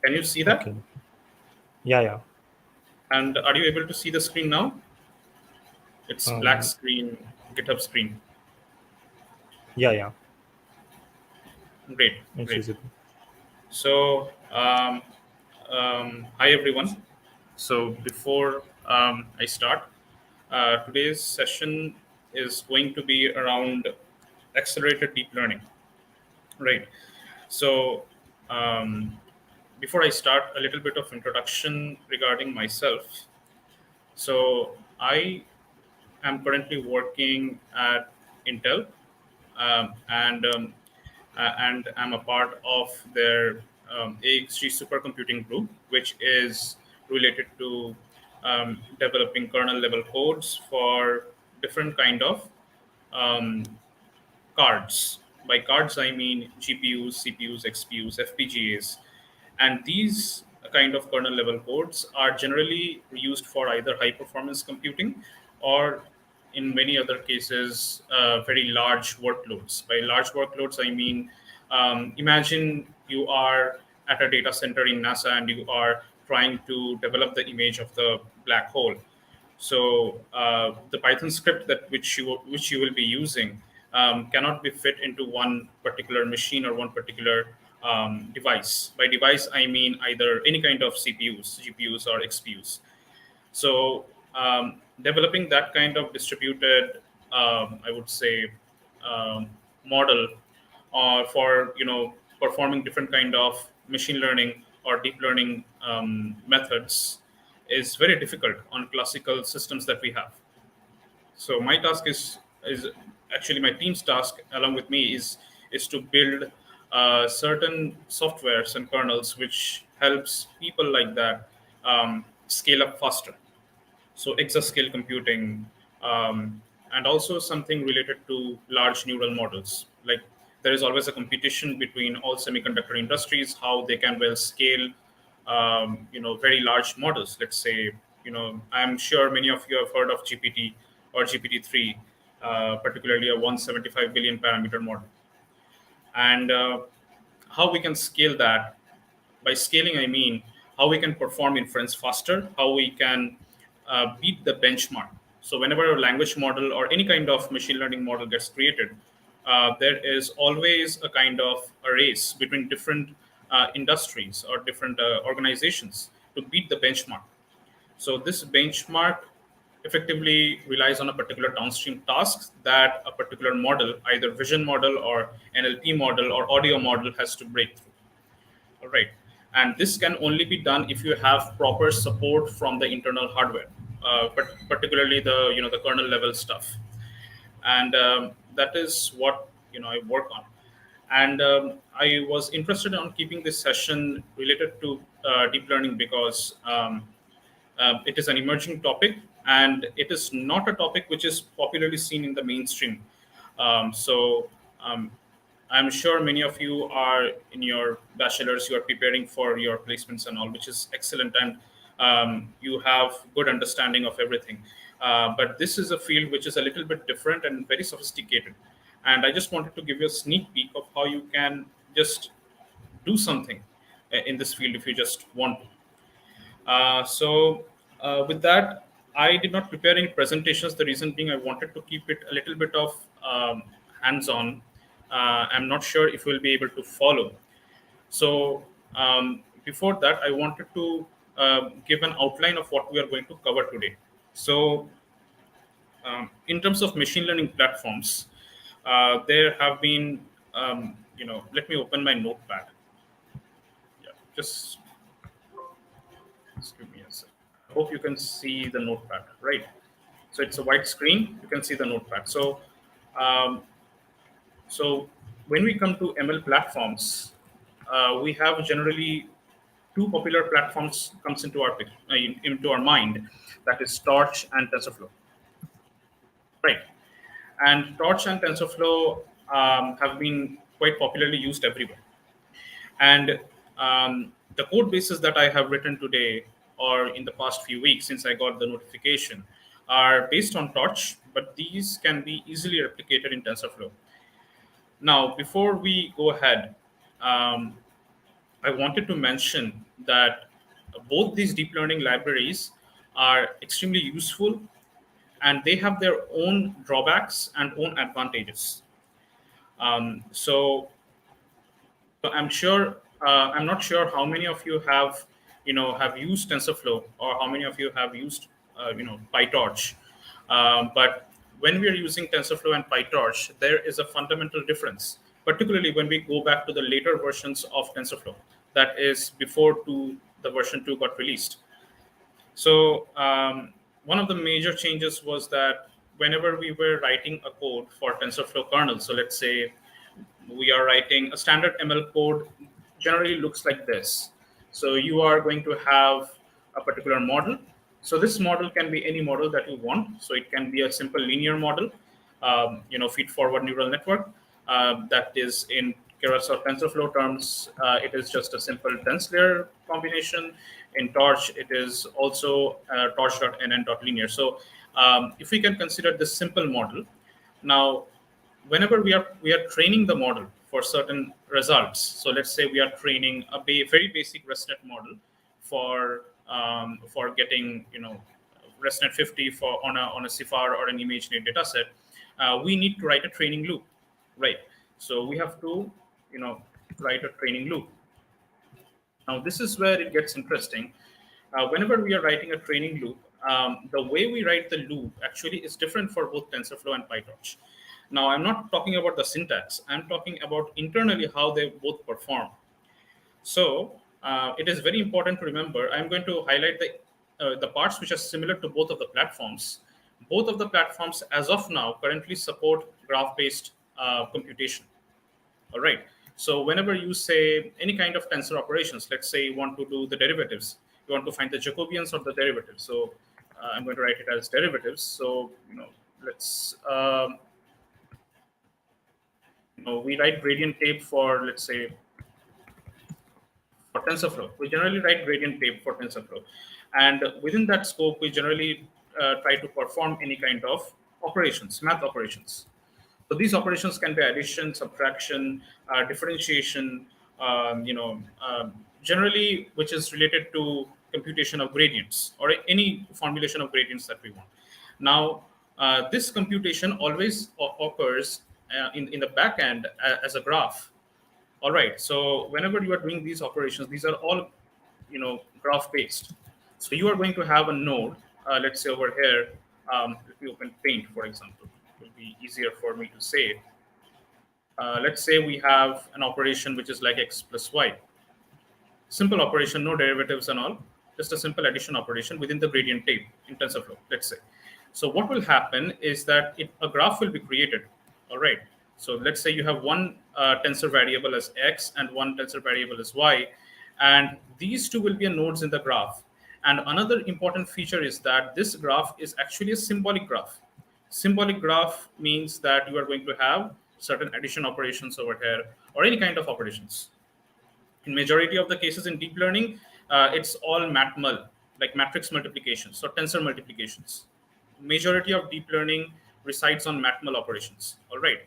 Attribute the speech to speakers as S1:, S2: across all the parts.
S1: Can you see that?
S2: Okay. Yeah.
S1: And are you able to see the screen now? It's black
S2: Um,
S1: screen, GitHub screen.
S2: yeah.
S1: Great,
S2: It's
S1: great.
S2: visible.
S1: So, hi everyone. So before I start, today's session is going to be around accelerated deep learning, right? So um, before I start, a little bit of introduction regarding myself. So I am currently working at Intel, and I'm a part of their AXG supercomputing group, which is related to developing kernel-level codes for different kind of um, cards. By cards, I mean GPUs, CPUs, XPUs, FPGAs, and these kind of kernel-level codes are generally used for either high-performance computing or in many other cases, very large workloads. By large workloads, I mean, imagine you are at a data center in NASA and you are trying to develop the image of the black hole. So the Python script that which you will be using cannot be fit into one particular machine or one particular device. By device, I mean either any kind of CPUs, GPUs, or XPUs. So developing that kind of distributed, I would say, um, model for performing different kind of machine learning or deep learning methods is very difficult on classical systems that we have. So my task is actually my team's task along with me is to build certain softwares and kernels which helps people like that scale up faster. So exascale computing, and also something related to large neural models. Like there is always a competition between all semiconductor industries, how they can well scale, very large models. Let's say, I'm sure many of you have heard of GPT or GPT-3, particularly a 175 billion parameter model, and how we can scale that. By scaling, I mean how we can perform inference faster, how we can beat the benchmark. So whenever a language model or any kind of machine learning model gets created, there is always a kind of a race between different industries or different organizations to beat the benchmark. So this benchmark effectively relies on a particular downstream task that a particular model, either vision model or NLP model or audio model, has to break through. All right, and this can only be done if you have proper support from the internal hardware, but particularly the kernel level stuff, and that is what I work on. And I was interested on keeping this session related to deep learning because it is an emerging topic, and it is not a topic which is popularly seen in the mainstream. So I'm sure many of you are in your bachelor's, you are preparing for your placements and all, which is excellent, and you have good understanding of everything. But this is a field which is a little bit different and very sophisticated. And I just wanted to give you a sneak peek of how you can just do something in this field if you just want to. So with that, I did not prepare any presentations. The reason being, I wanted to keep it a little bit of hands-on. I'm not sure if we'll be able to follow. So before that, I wanted to give an outline of what we are going to cover today. So in terms of machine learning platforms, there have been, let me open my notepad. Yeah, just give me a second. Hope you can see the notepad, right? So it's a white screen. You can see the notepad. Um, so when we come to ML platforms, we have generally two popular platforms comes into our mind. That is Torch and TensorFlow, right? And Torch and TensorFlow have been quite popularly used everywhere. And the code bases that I have written today or in the past few weeks since I got the notification are based on Torch, but these can be easily replicated in TensorFlow. Now, before we go ahead, um, I wanted to mention that both these deep learning libraries are extremely useful, and they have their own drawbacks and own advantages. So I'm sure I'm not sure how many of you have used TensorFlow, or how many of you have used PyTorch. But when we are using TensorFlow and PyTorch, there is a fundamental difference, particularly when we go back to the later versions of TensorFlow, that is before the version 2 got released. So one of the major changes was that whenever we were writing a code for TensorFlow kernel, so let's say we are writing a standard ML code, generally looks like this. So you are going to have a particular model. So this model can be any model that you want. So it can be a simple linear model, feed-forward neural network that is in Keras or TensorFlow terms. It is just a simple dense layer combination. In Torch, it is also torch.nn.linear. So if we can consider this simple model, now whenever we are training the model for certain results, so let's say we are training a very basic ResNet model for getting ResNet 50 for on a CIFAR or an ImageNet data set, we need to write a training loop, right? So we have to write a training loop. Now this is where it gets interesting. Whenever we are writing a training loop, the way we write the loop actually is different for both TensorFlow and PyTorch. Now, I'm not talking about the syntax. I'm talking about internally how they both perform. So it is very important to remember. I'm going to highlight the parts which are similar to both of the platforms. Both of the platforms, as of now, currently support graph-based computation. All right. So whenever you say any kind of tensor operations, let's say you want to do the derivatives, you want to find the Jacobians of the derivatives. So I'm going to write it as derivatives. So let's we write gradient tape for, let's say, for TensorFlow. We generally write gradient tape for TensorFlow, and within that scope, we generally try to perform any kind of operations, math operations. So these operations can be addition, subtraction, differentiation, generally which is related to computation of gradients or any formulation of gradients that we want. Now, this computation always occurs in the back end as a graph. All right. So whenever you are doing these operations, these are all graph based. So you are going to have a node. Let's say over here, if you open Paint, for example, it will be easier for me to say. Let's say we have an operation which is like x plus y. Simple operation, no derivatives and all, just a simple addition operation within the gradient tape in TensorFlow, let's say. So what will happen is that a graph will be created. All right. So let's say you have one tensor variable as x and one tensor variable as y, and these two will be nodes in the graph. And another important feature is that this graph is actually a symbolic graph. Symbolic graph means that you are going to have certain addition operations over here or any kind of operations. In majority of the cases in deep learning, it's all matmul, like matrix multiplications or tensor multiplications. Majority of deep learning resides on matmul operations. All right.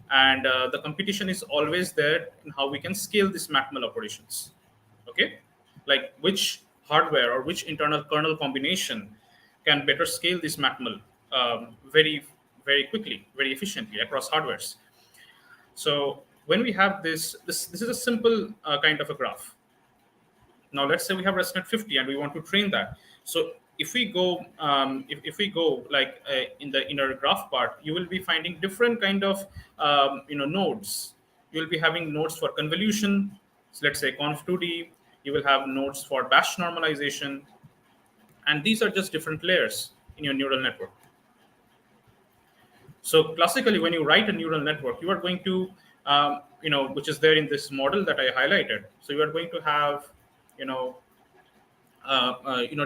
S1: And the competition is always there in how we can scale these matmul operations. Okay. Like which hardware or which internal kernel combination can better scale this matmul very, very quickly, very efficiently across hardwares. So when we have this is a simple kind of a graph. Now let's say we have ResNet 50 and we want to train that. So if we go if we go like in the inner graph part, you will be finding different kind of nodes. You will be having nodes for convolution. So let's say conv2d. You will have nodes for batch normalization, and these are just different layers in your neural network. So classically, when you write a neural network, you are going to, which is there in this model that I highlighted. So you are going to have,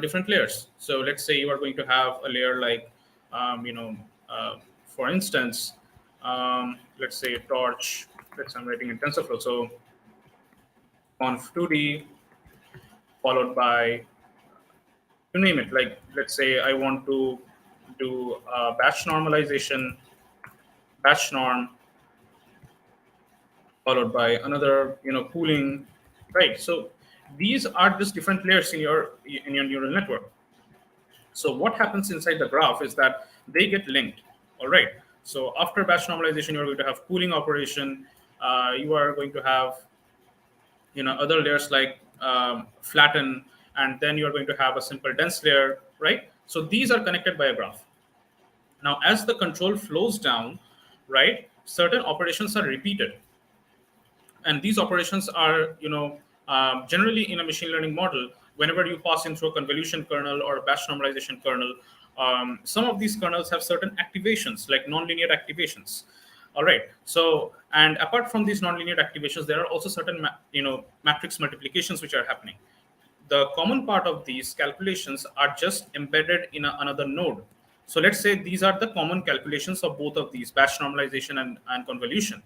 S1: different layers. So let's say you are going to have a layer like, for instance, let's say torch. I'm writing in TensorFlow. So conv2d followed by, you name it. Like let's say I want to do batch normalization, batch norm, followed by another pooling, right? So these are just different layers in your neural network. So what happens inside the graph is that they get linked. All right. So after batch normalization, you're going to have pooling operation. You are going to have other layers like flatten, and then you're going to have a simple dense layer, right? So these are connected by a graph. Now, as the control flows down, right, certain operations are repeated, and these operations are generally in a machine learning model. Whenever you pass in through a convolution kernel or a batch normalization kernel, some of these kernels have certain activations like nonlinear activations. All right. So, and apart from these nonlinear activations, there are also certain matrix multiplications which are happening. The common part of these calculations are just embedded in another node. So let's say these are the common calculations of both of these, batch normalization and convolution.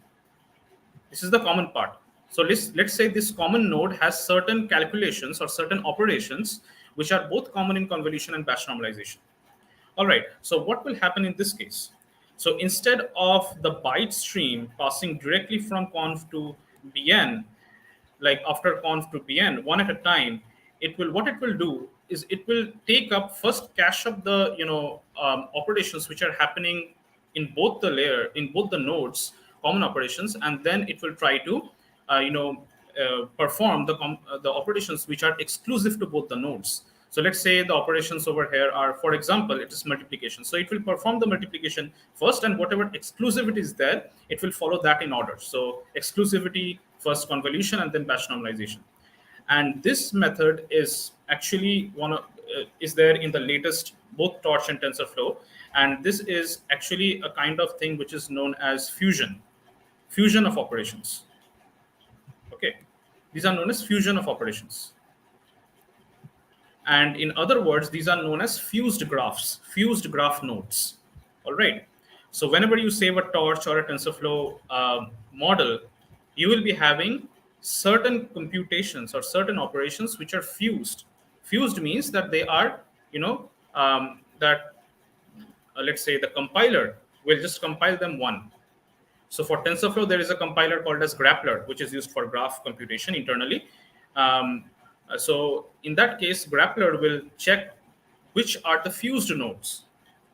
S1: This is the common part. So let's say this common node has certain calculations or certain operations which are both common in convolution and batch normalization. All right. So what will happen in this case? So instead of the byte stream passing directly from conv to bn, like after conv to bn, one at a time, what it will do is it will take up first cache up the operations which are happening in both the nodes, common operations, and then it will try to perform the operations which are exclusive to both the nodes. So let's say the operations over here are, for example, it is multiplication. So it will perform the multiplication first, and whatever exclusivity is there, it will follow that in order. So exclusivity, first convolution, and then batch normalization. And this method is actually is there in the latest both Torch and TensorFlow. And this is actually a kind of thing which is known as fusion of operations. Okay, these are known as fusion of operations. And in other words, these are known as fused graphs, fused graph nodes. All right. So whenever you save a Torch or a TensorFlow model, you will be having certain computations or certain operations which are fused. Fused means that they are, let's say the compiler will just compile them one. So for TensorFlow, there is a compiler called as Grappler, which is used for graph computation internally. So in that case, Grappler will check which are the fused nodes,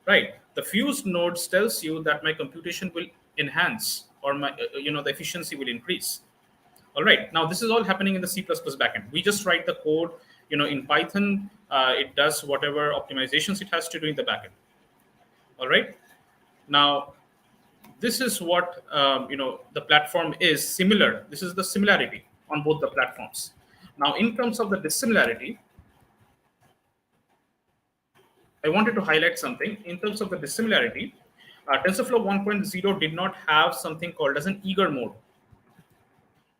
S1: right? The fused nodes tells you that my computation will enhance, or my the efficiency will increase. All right. Now this is all happening in the C++ backend. We just write the code, in Python. It does whatever optimizations it has to do in the backend. All right. Now this is what the platform is similar. This is the similarity on both the platforms. Now, in terms of the dissimilarity, I wanted to highlight something. In terms of the dissimilarity, TensorFlow 1.0 did not have something called as an eager mode.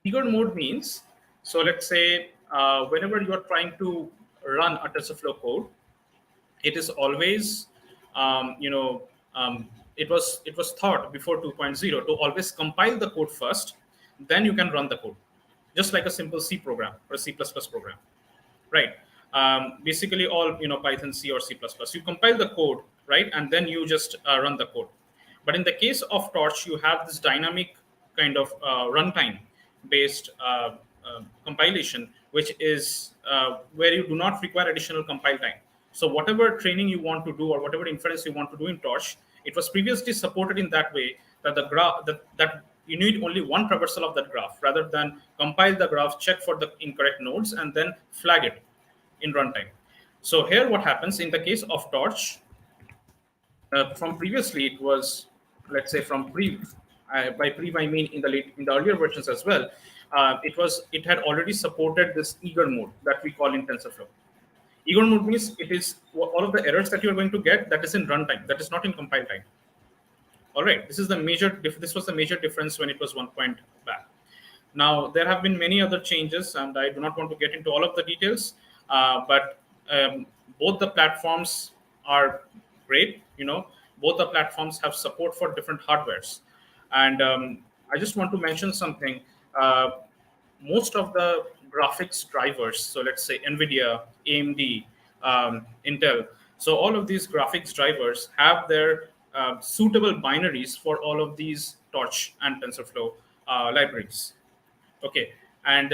S1: Eager mode means, so let's say whenever you are trying to run a TensorFlow code, it is always, it was thought before 2.0 to always compile the code first, then you can run the code, just like a simple C program or a C++ program, right? Basically, all Python, C, or C++, you compile the code, right, and then you just run the code. But in the case of Torch, you have this dynamic kind of runtime based compilation, which is where you do not require additional compile time. So whatever training you want to do or whatever inference you want to do in Torch, it was previously supported in that way that the graph that you need only one traversal of that graph rather than compile the graph, check for the incorrect nodes, and then flag it in runtime. So here what happens in the case of Torch, from previously it was, let's say from by pre I mean in the earlier versions as well, it had already supported this eager mode that we call in TensorFlow. Eager mode means it is all of the errors that you're going to get, that is in runtime, that is not in compile time. All right, this was the major difference when it was 1 point back. Now there have been many other changes, and I do not want to get into all of the details, but both the platforms are great. Both the platforms have support for different hardwares, and I just want to mention something. Most of the graphics drivers, so let's say NVIDIA, AMD, Intel, so all of these graphics drivers have their suitable binaries for all of these Torch and TensorFlow libraries. Okay, and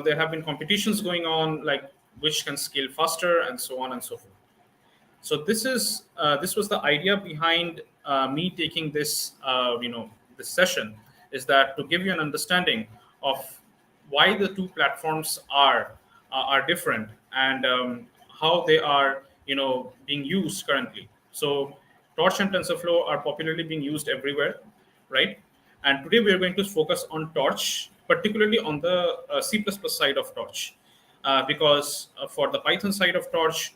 S1: there have been competitions going on, like which can scale faster and so on and so forth. So this was the idea behind me taking this this session, is that to give you an understanding of why the two platforms are different, and how they are being used currently. So Torch and TensorFlow are popularly being used everywhere, right? And today we are going to focus on Torch, particularly on the C++ side of Torch, because for the Python side of Torch,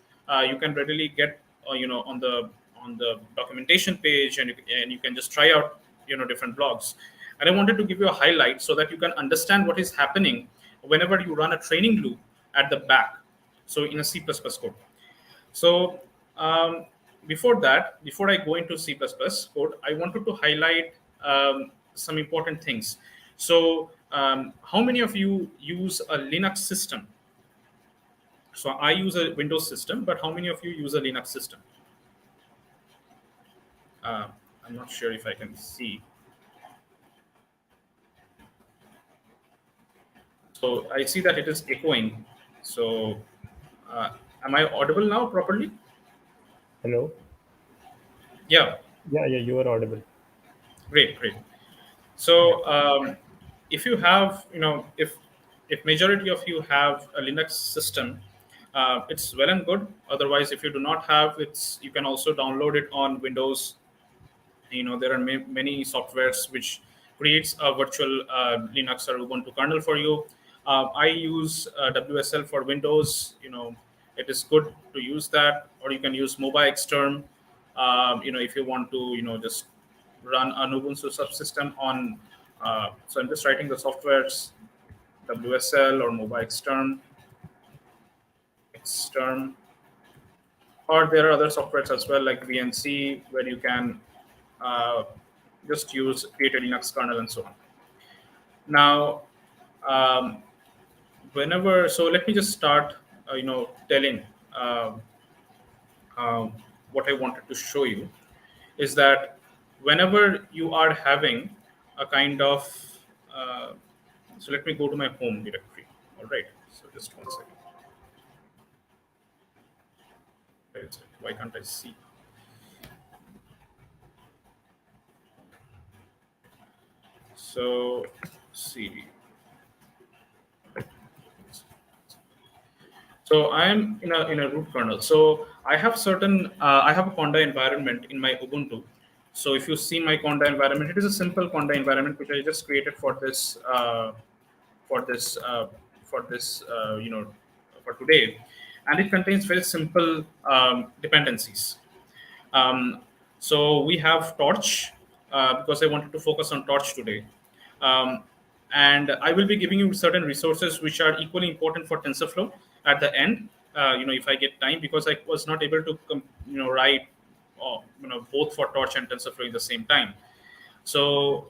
S1: you can readily get on the documentation page, and you can just try out different blogs. And I wanted to give you a highlight so that you can understand what is happening whenever you run a training loop at the back, so in a C++ code. So before that, before I go into C++ code, I wanted to highlight some important things. So how many of you use a Linux system? So I use a Windows system, but how many of you use a Linux system? Uh, I'm not sure if I can see. So I see that it is echoing. So am I audible now properly?
S2: Hello.
S1: Yeah,
S2: Yeah, you are audible.
S1: great, great.
S2: Yeah.
S1: So if you have, if majority of you have a Linux system, it's well and good. Otherwise, if you do not have, you can also download it on Windows. There are many softwares which creates a virtual Linux or Ubuntu kernel for you. I use WSL for Windows. It is good to use that, or you can use MobiXterm. If you want to just run an Ubuntu subsystem on. So I'm just writing the softwares, WSL or MobiXterm, Xterm, or there are other softwares as well, like VNC, where you can uh, just use create a Linux kernel and so on. Now, um, so let me just start, telling um uh, what I wanted to show you is that whenever you are having a kind of, uh, so let me go to my home directory. All right. So just one second. Where is it? Why can't I see? So CD. So I am in a root kernel. So I have a Conda environment in my Ubuntu. So if you see my Conda environment, it is a simple Conda environment which I just created for this uh, for this for today, and it contains very simple dependencies. Um, so we have Torch, because I wanted to focus on Torch today. Um, and I will be giving you certain resources which are equally important for TensorFlow at the end. If I get time, because I was not able to write both for Torch and TensorFlow at the same time. So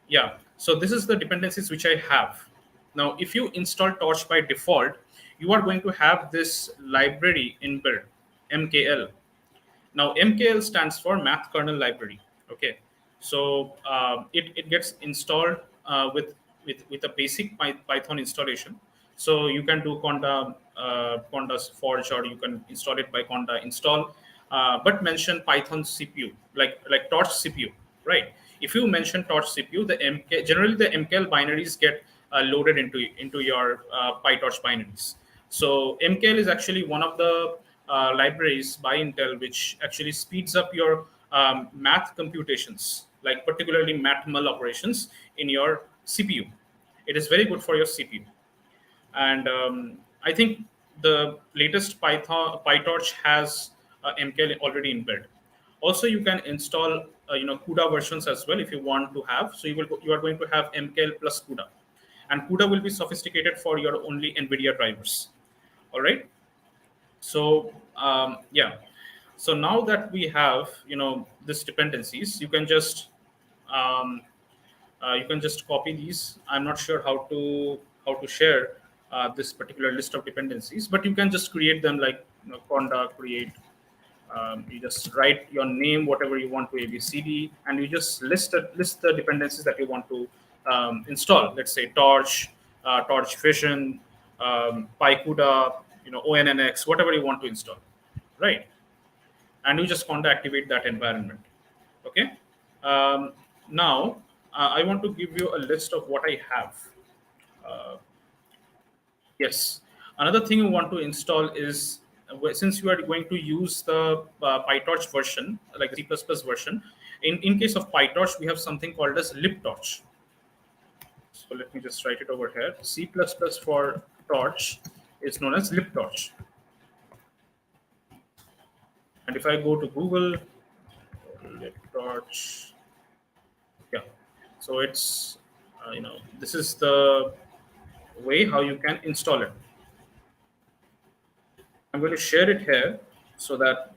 S1: yeah, so this is the dependencies which I have. Now, if you install Torch by default, you are going to have this library inbuilt, MKL. Now, MKL stands for Math Kernel Library. Okay, so it gets installed with a basic Python installation. So you can do Conda Forge, or you can install it by Conda install, but mention Python CPU, like Torch CPU, right? If you mention Torch CPU, the MK generally the MKL binaries get loaded into your PyTorch binaries. So MKL is actually one of the libraries by Intel, which actually speeds up your math computations, like particularly mathmal operations in your CPU. It is very good for your CPU, and I think the latest PyTorch has MKL already inbuilt. Also, you can install CUDA versions as well if you want to have. So you are going to have MKL plus CUDA, and CUDA will be sophisticated for your only NVIDIA drivers. All right. So yeah, so now that we have this dependencies, um, you can just copy these. I'm not sure how to share this particular list of dependencies, but you can just create them, like conda create. You just write your name, whatever you want to ABCD, and you just list the dependencies that you want to install. Let's say Torch, Torch Vision, PyCUDA, ONNX, whatever you want to install, right? And you just want to activate that environment. Okay. Now, I want to give you a list of what I have. Yes. Another thing you want to install is since you are going to use the PyTorch version, like the C++ version. In case of PyTorch, we have something called as libtorch. So let me just write it over here. C++ for torch is known as libtorch. And if I go to Google, libtorch, yeah. So it's this is the way how you can install it. I'm going to share it here so that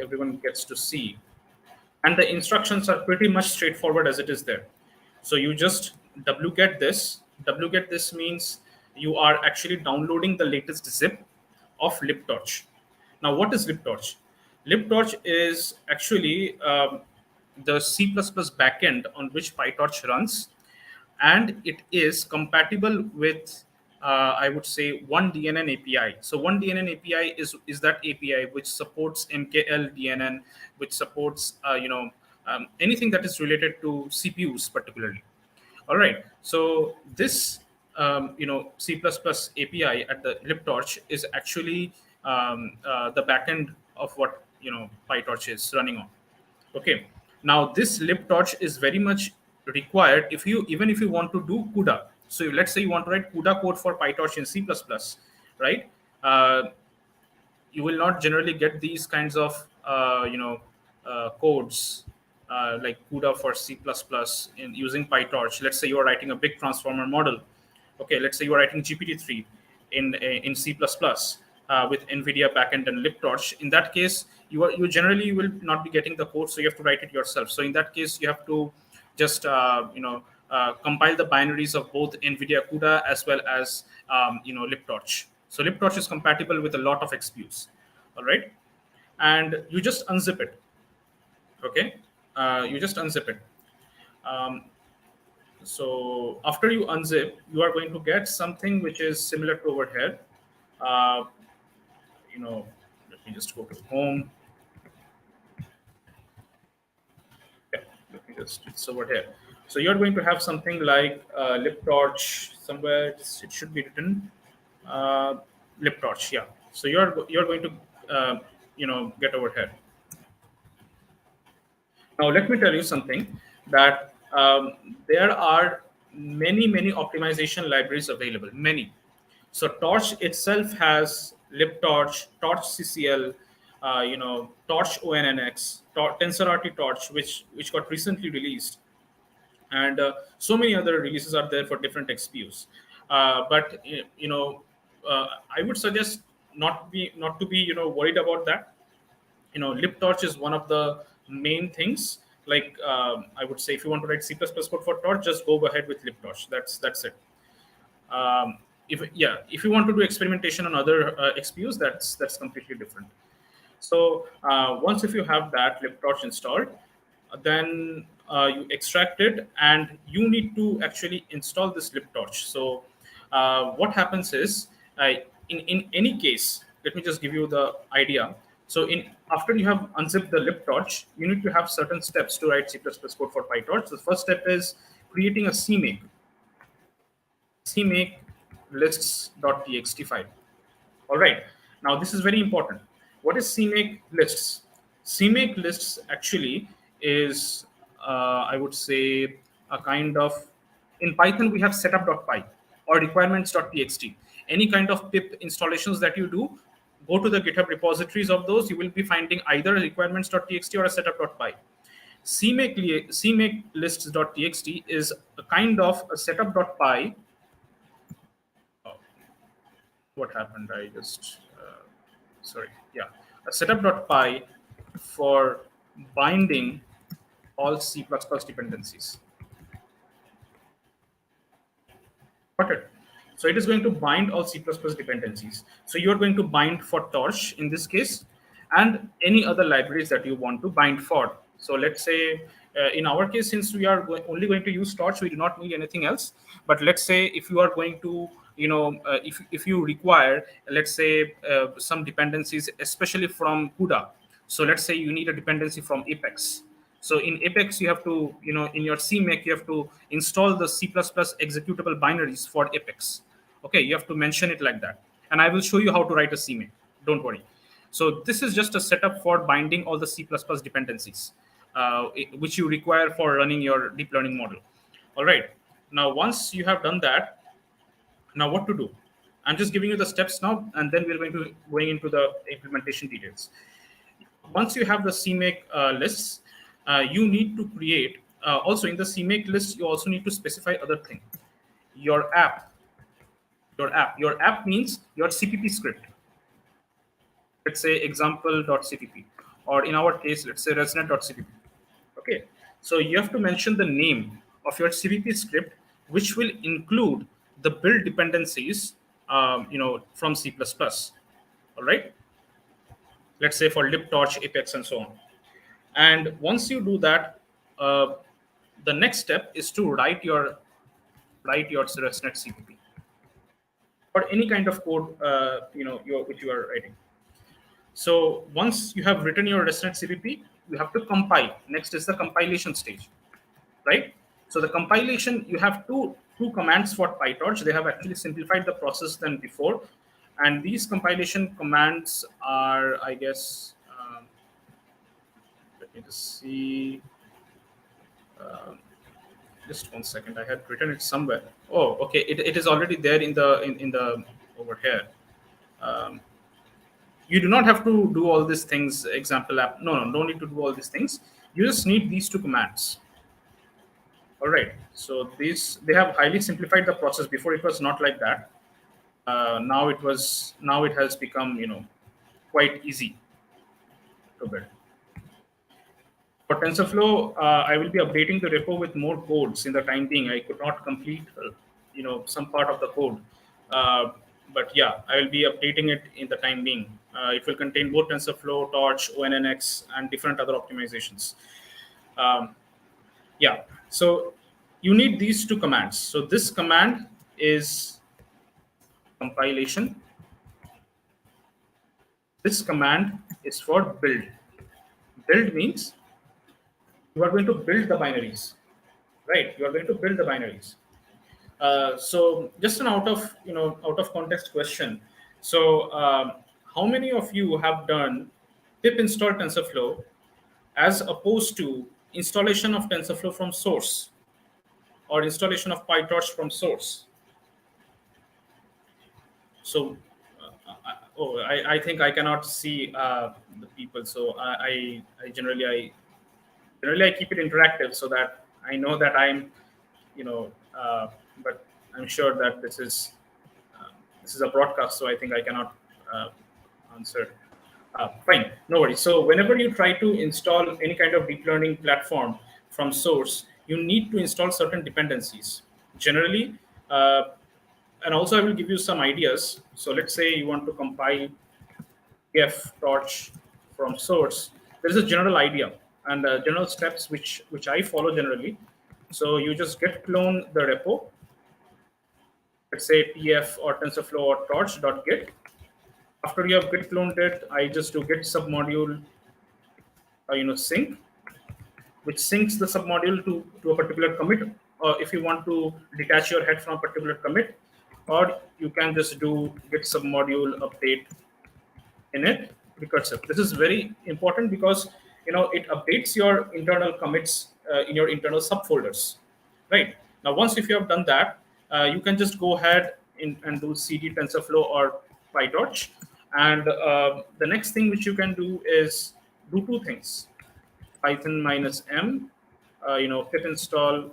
S1: everyone gets to see. And the instructions are pretty much straightforward as it is there. So you just wget this. Wget this means you are actually downloading the latest zip of libtorch. Now, what is libtorch? Libtorch is actually the C++ backend on which PyTorch runs, and it is compatible with I would say 1DNN API. So 1DNN API is that API which supports MKL DNN, which supports anything that is related to CPUs particularly. All right. So this C++ API at the libtorch is actually the backend of what PyTorch is running on. Okay. Now this libtorch is very much required even if you want to do CUDA. So let's say you want to write CUDA code for PyTorch in C++, right? You will not generally get these kinds of codes like CUDA for C++ in using PyTorch. Let's say you are writing a big transformer model. Okay, let's say you are writing GPT-3 in C++ with NVIDIA backend and libtorch. In that case, you generally will not be getting the code, so you have to write it yourself. So in that case, you have to just compile the binaries of both NVIDIA CUDA as well as libtorch. So libtorch is compatible with a lot of XPUs. All right, and you just unzip it. Okay, you just unzip it. So after you unzip, you are going to get something which is similar to over here. Let me just go to home. Yeah, let me just, it's over here. So you're going to have something like libtorch somewhere. It should be written libtorch. Yeah. So you're going to get over here. Now let me tell you something that there are many optimization libraries available. Many. So Torch itself has libtorch, Torch CCL, Torch ONNX, TensorRT Torch, which got recently released, and so many other releases are there for different XPUs. But I would suggest not to be worried about that. libtorch is one of the main things. Like I would say, if you want to write C++ code for Torch, just go ahead with libtorch. That's it. If you want to do experimentation on other XPUs, that's completely different. So once if you have that libtorch installed, then you extract it, and you need to actually install this libtorch. So what happens is, in any case, let me just give you the idea. So after you have unzipped the libtorch, you need to have certain steps to write C++ code for PyTorch. The first step is creating a Cmake lists.txt file. All right. Now this is very important. What is Cmake lists? Cmake lists actually is, I would say, a kind of, in Python we have setup.py or requirements.txt. Any kind of pip installations that you do, go to the GitHub repositories of those. You will be finding either a requirements.txt or a setup.py. Cmake lists.txt is a kind of a setup.py. What happened? I just sorry. Yeah, a setup.py for binding all C++ dependencies. Got it? So it is going to bind all C++ dependencies. So you are going to bind for Torch in this case, and any other libraries that you want to bind for. So let's say In our case, since we are only going to use torch, we do not need anything else. But let's say if you are going to, if you require, let's say, some dependencies, especially from CUDA. So let's say you need a dependency from Apex. So in Apex, you have to, in your Cmake, you have to install the C++ executable binaries for Apex. Okay, you have to mention it like that. And I will show you how to write a Cmake. Don't worry. So this is just a setup for binding all the C++ dependencies, which you require for running your deep learning model. All right. Now, once you have done that, now what to do? I'm just giving you the steps now, and then we're going into the implementation details. Once you have the Cmake lists, you need to create. Also, in the Cmake list, you also need to specify other thing. Your app. Your app means your CPP script. Let's say example.cpp, or in our case, let's say resnet.cpp. Okay, so you have to mention the name of your CPP script, which will include the build dependencies, from C++. All right. Let's say for libtorch, Apex, and so on. And once you do that, the next step is to write your ResNet CPP or any kind of code, which you are writing. So once you have written your ResNet CPP, you have to compile. Next is the compilation stage, right? So the compilation, you have two commands for PyTorch. They have actually simplified the process than before. And these compilation commands are, I guess, let me just see. Just 1 second. I had written it somewhere. Oh, okay. It is already there in the over here. You do not have to do all these things. Example app. No, don't need to do all these things. You just need these two commands. All right. So they have highly simplified the process. Before it was not like that. Now it has become quite easy to build. For TensorFlow, I will be updating the repo with more codes in the time being. I could not complete, some part of the code, but yeah, I will be updating it in the time being. It will contain both TensorFlow, Torch, ONNX, and different other optimizations. Yeah, so you need these two commands. So this command is compilation. This command is for build. Build means you are going to build the binaries, right? You are going to build the binaries. So just an out of context question. So how many of you have done pip install TensorFlow as opposed to installation of TensorFlow from source or installation of PyTorch from source? So I think I cannot see the people. So I generally keep it interactive so that I know that I'm, but I'm sure that this is a broadcast, so I think I cannot answer. Fine, no worries. So whenever you try to install any kind of deep learning platform from source, you need to install certain dependencies. Generally, and also I will give you some ideas. So let's say you want to compile torch from source. There is a general idea and general steps which I follow generally. So you just git clone the repo. Let's say pf or TensorFlow or torch.git. After you have git cloned it, I just do git submodule, sync, which syncs the submodule to a particular commit. If you want to detach your head from a particular commit, or you can just do git submodule update init recursive. This is very important because it updates your internal commits in your internal subfolders, right? Now, once if you have done that, you can just go ahead and do cd TensorFlow or PyTorch, and the next thing which you can do is do two things: Python -m, pip install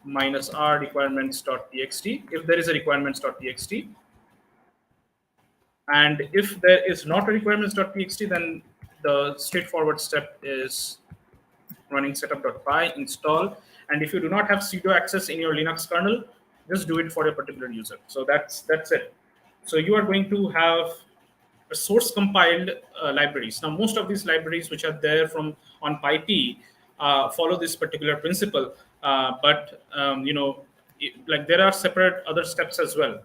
S1: -r requirements.txt if there is a requirements.txt. And if there is not a requirements.txt, then the straightforward step is running setup.py install. And if you do not have sudo access in your Linux kernel, just do it for a particular user. So that's it. So you are going to have a source compiled libraries. Now, most of these libraries which are there on PyT follow this particular principle. But like there are separate other steps as well,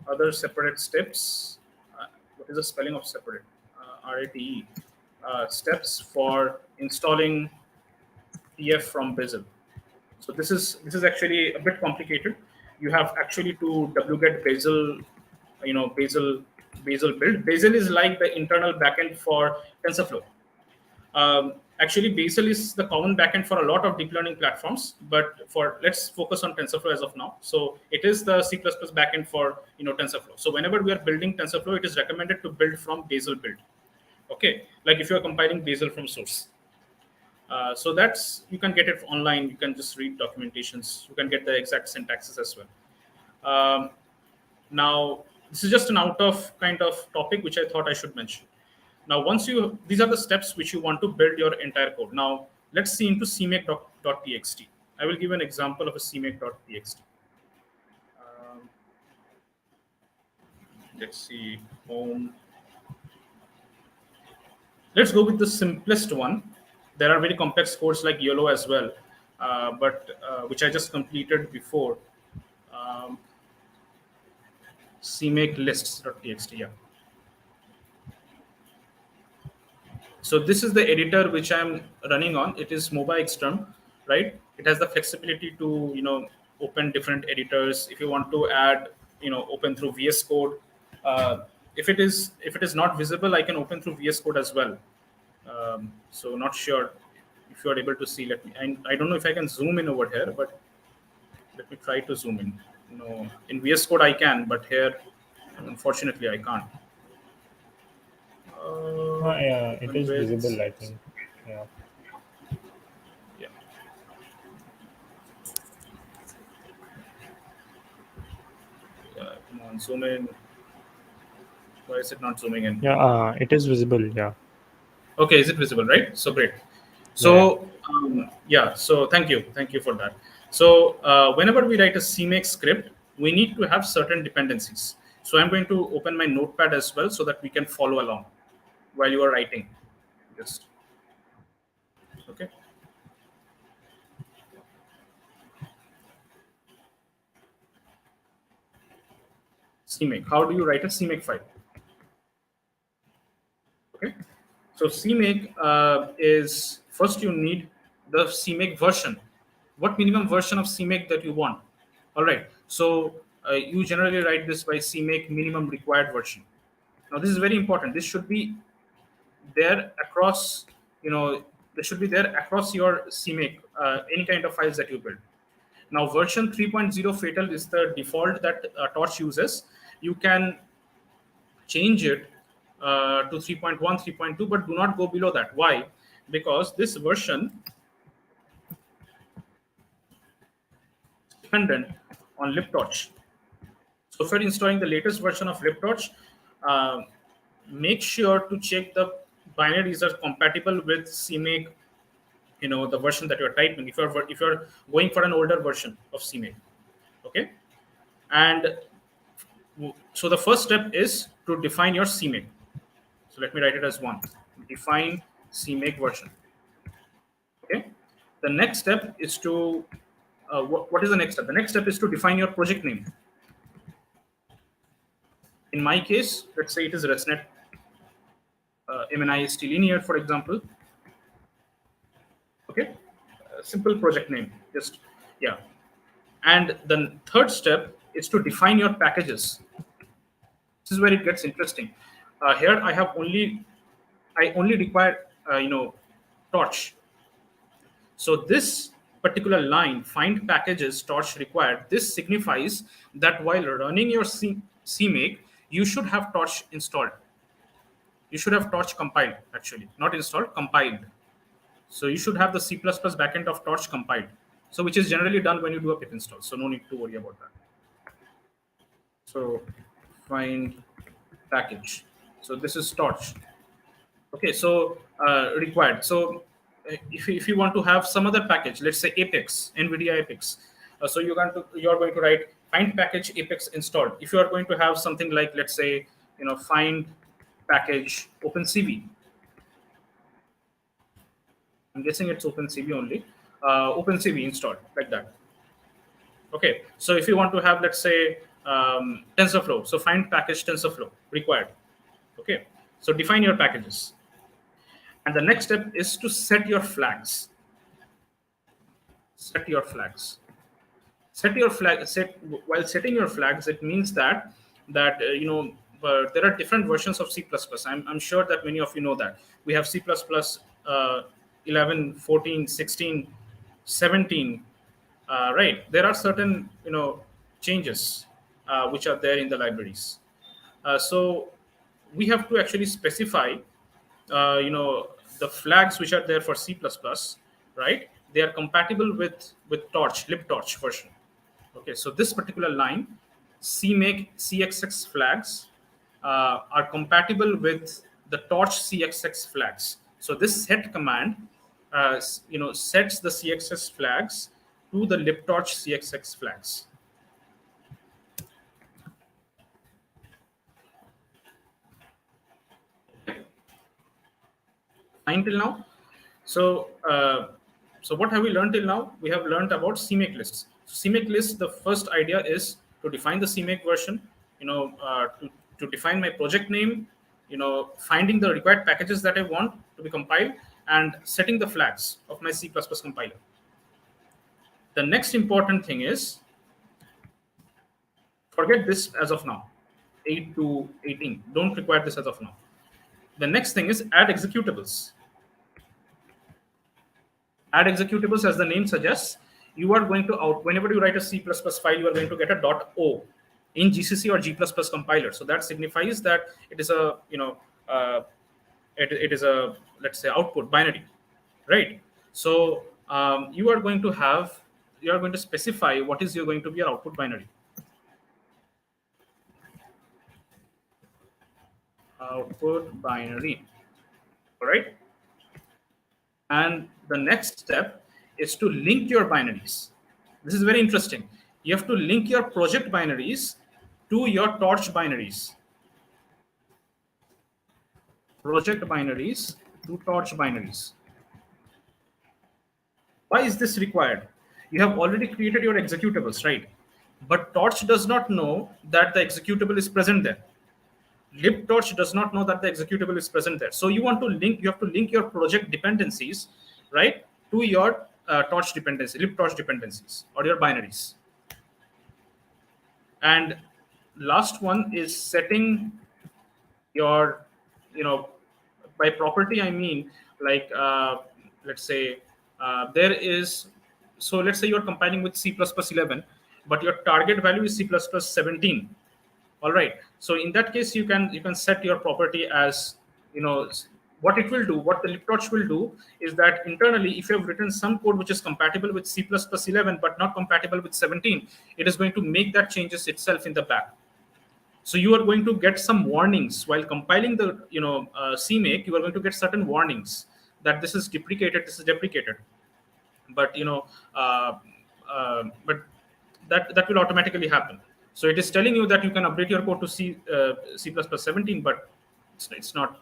S1: other separate steps. What is the spelling of separate? RATE. Steps for installing PF from Bazel. So this is actually a bit complicated. You have actually to wget Bazel, Bazel build. Bazel is like the internal backend for TensorFlow. Actually, Bazel is the common backend for a lot of deep learning platforms, but let's focus on TensorFlow as of now. So it is the C++ backend for TensorFlow. So whenever we are building TensorFlow, it is recommended to build from Bazel build. Okay, like if you are compiling Bazel from source. So that's, you can get it online. You can just read documentations. You can get the exact syntaxes as well. Now, this is just an out of kind of topic which I thought I should mention. Now, these are the steps which you want to build your entire code. Now, let's see into cmake.txt. I will give an example of a cmake.txt. Let's see, home. Let's go with the simplest one. There are very complex codes like YOLO as well, but which I just completed before. Cmake lists.txt, yeah. So this is the editor which I'm running on. It is MOBA Extern, right? It has the flexibility to open different editors. If you want to add open through VS Code. If it is not visible, I can open through VS Code as well. So not sure if you are able to see. Let me. I don't know if I can zoom in over here, but let me try to zoom in. In VS Code I can, but here, unfortunately, I can't.
S2: Yeah, it is visible, I think. Yeah.
S1: Yeah. Come on, zoom in. Why is it not zooming in?
S2: Yeah, it is visible. Yeah.
S1: Okay, is it visible, right? So great.
S2: Yeah.
S1: So so thank you for that. So whenever we write a Cmake script, we need to have certain dependencies. So I'm going to open my notepad as well so that we can follow along while you are writing. Just okay. Cmake. How do you write a Cmake file? Okay. So Cmake is, first you need the Cmake version. What minimum version of Cmake that you want? All right. So you generally write this by Cmake minimum required version. Now this is very important. This should be there across, this should be there across your Cmake, any kind of files that you build. Now version 3.0 Fatal is the default that Torch uses. You can change it to 3.1, 3.2, but do not go below that. Why? Because this version is dependent on libtorch. So if you're installing the latest version of libtorch, make sure to check the binaries are compatible with Cmake, the version that you're typing. If you're going for an older version of Cmake, okay. And so the first step is to define your Cmake. So let me write it as one. Define Cmake version. Okay. The next step is to what is the next step? The next step is to define your project name. In my case, let's say it is ResNet MNIST linear, for example. Okay, simple project name. Just yeah. And the third step is to define your packages. This is where it gets interesting. Here I only require Torch. So this particular line, find packages Torch required, this signifies that while running your Cmake, you should have Torch installed. You should have Torch compiled, actually, not installed, compiled. So you should have the C++ backend of Torch compiled. So which is generally done when you do a pip install. So no need to worry about that. So find package. So this is Torch. Okay, so required. So if you want to have some other package, let's say Apex, NVIDIA Apex. So you're going to write find package Apex installed. If you are going to have something like, let's say, find package OpenCV. I'm guessing it's OpenCV only. OpenCV installed like that. Okay, so if you want to have, let's say, TensorFlow, so find package TensorFlow required. Okay, so define your packages. And the next step is to set your flags. Set your flags. Set your flag. While setting your flags, it means that there are different versions of C++. I'm sure that many of you know that we have C++ 11, 14, 16, 17. Right, there are certain changes which are there in the libraries. So we have to actually specify the flags which are there for C++, right? They are compatible with Torch, libtorch version. Okay, so this particular line, Cmake CXX flags are compatible with the Torch CXX flags. So this set command, sets the CXX flags to the libtorch CXX flags. Fine till now. So, what have we learned till now? We have learned about Cmake lists. So Cmake list, the first idea is to define the Cmake version. To define my project name. Finding the required packages that I want to be compiled, and setting the flags of my C++ compiler. The next important thing is, forget this as of now. 8 to 18. Don't require this as of now. The next thing is add executables. Add executables, as the name suggests, you are going to whenever you write a C++ file, you are going to get a .o in GCC or G++ compiler. So that signifies that it is a it is a, let's say, output binary, right? So you are going to specify what is going to be your output binary. Output binary. All right. And the next step is to link your binaries. This is very interesting. You have to link your project binaries to your Torch binaries. Project binaries to Torch binaries. Why is this required? You have already created your executables, right? But Torch does not know that the executable is present there. libtorch does not know that the executable is present there. So you have to link your project dependencies, right, to your Torch dependency, libtorch dependencies, or your binaries. And last one is setting your, by property I mean, like let's say there is, so let's say you're compiling with C++ 11, but your target value is C++ 17. All right. So in that case, you can set your property as, what it will do, what the libtorch will do is that internally, if you have written some code which is compatible with C++ 11 but not compatible with 17, it is going to make that changes itself in the back. So you are going to get some warnings while compiling the Cmake. You are going to get certain warnings that this is deprecated, this is deprecated, but but that will automatically happen. So it is telling you that you can update your code to C++ 17, but it's not.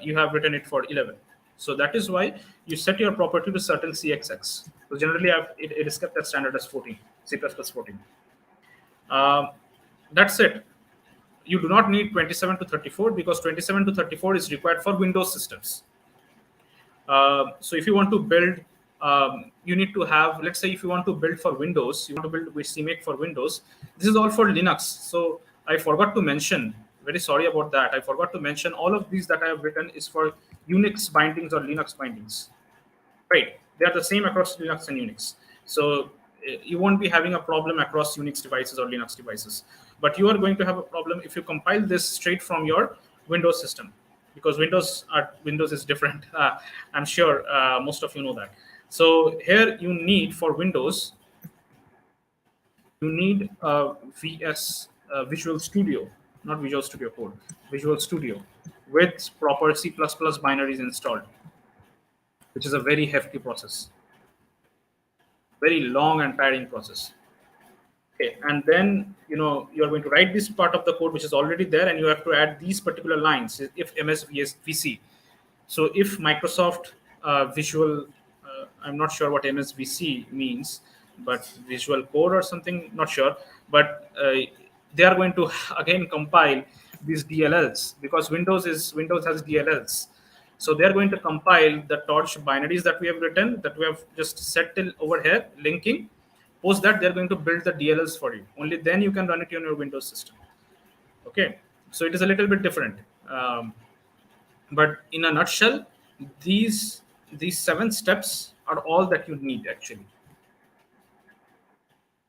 S1: You have written it for 11. So that is why you set your property to certain CXX. So generally, it is kept as standard as 14, C++ 14. That's it. You do not need 27 to 34 because 27 to 34 is required for Windows systems. So if you want to build, you need to have, let's say if you want to build for Windows, you want to build with Cmake for Windows. This is all for Linux. So I forgot to mention, very sorry about that. I forgot to mention all of these that I have written is for Unix bindings or Linux bindings, right? They are the same across Linux and Unix. So you won't be having a problem across Unix devices or Linux devices. But you are going to have a problem if you compile this straight from your Windows system, because Windows is different. I'm sure most of you know that. So here you need for Windows, you need VS Visual Studio, not Visual Studio Code, Visual Studio with proper C++ binaries installed, which is a very hefty process, very long and tiring process. Okay, and then you're going to write this part of the code which is already there, and you have to add these particular lines. If MS VC, so if Microsoft visual. I'm not sure what MSVC means, but Visual Code or something. Not sure, but they are going to again compile these DLLs because Windows has DLLs. So they are going to compile the torch binaries that we have written, that we have just set till over here, linking. Post that, they're going to build the DLLs for you. Only then you can run it on your Windows system. Okay, so it is a little bit different. But in a nutshell, these 7 steps are all that you need actually.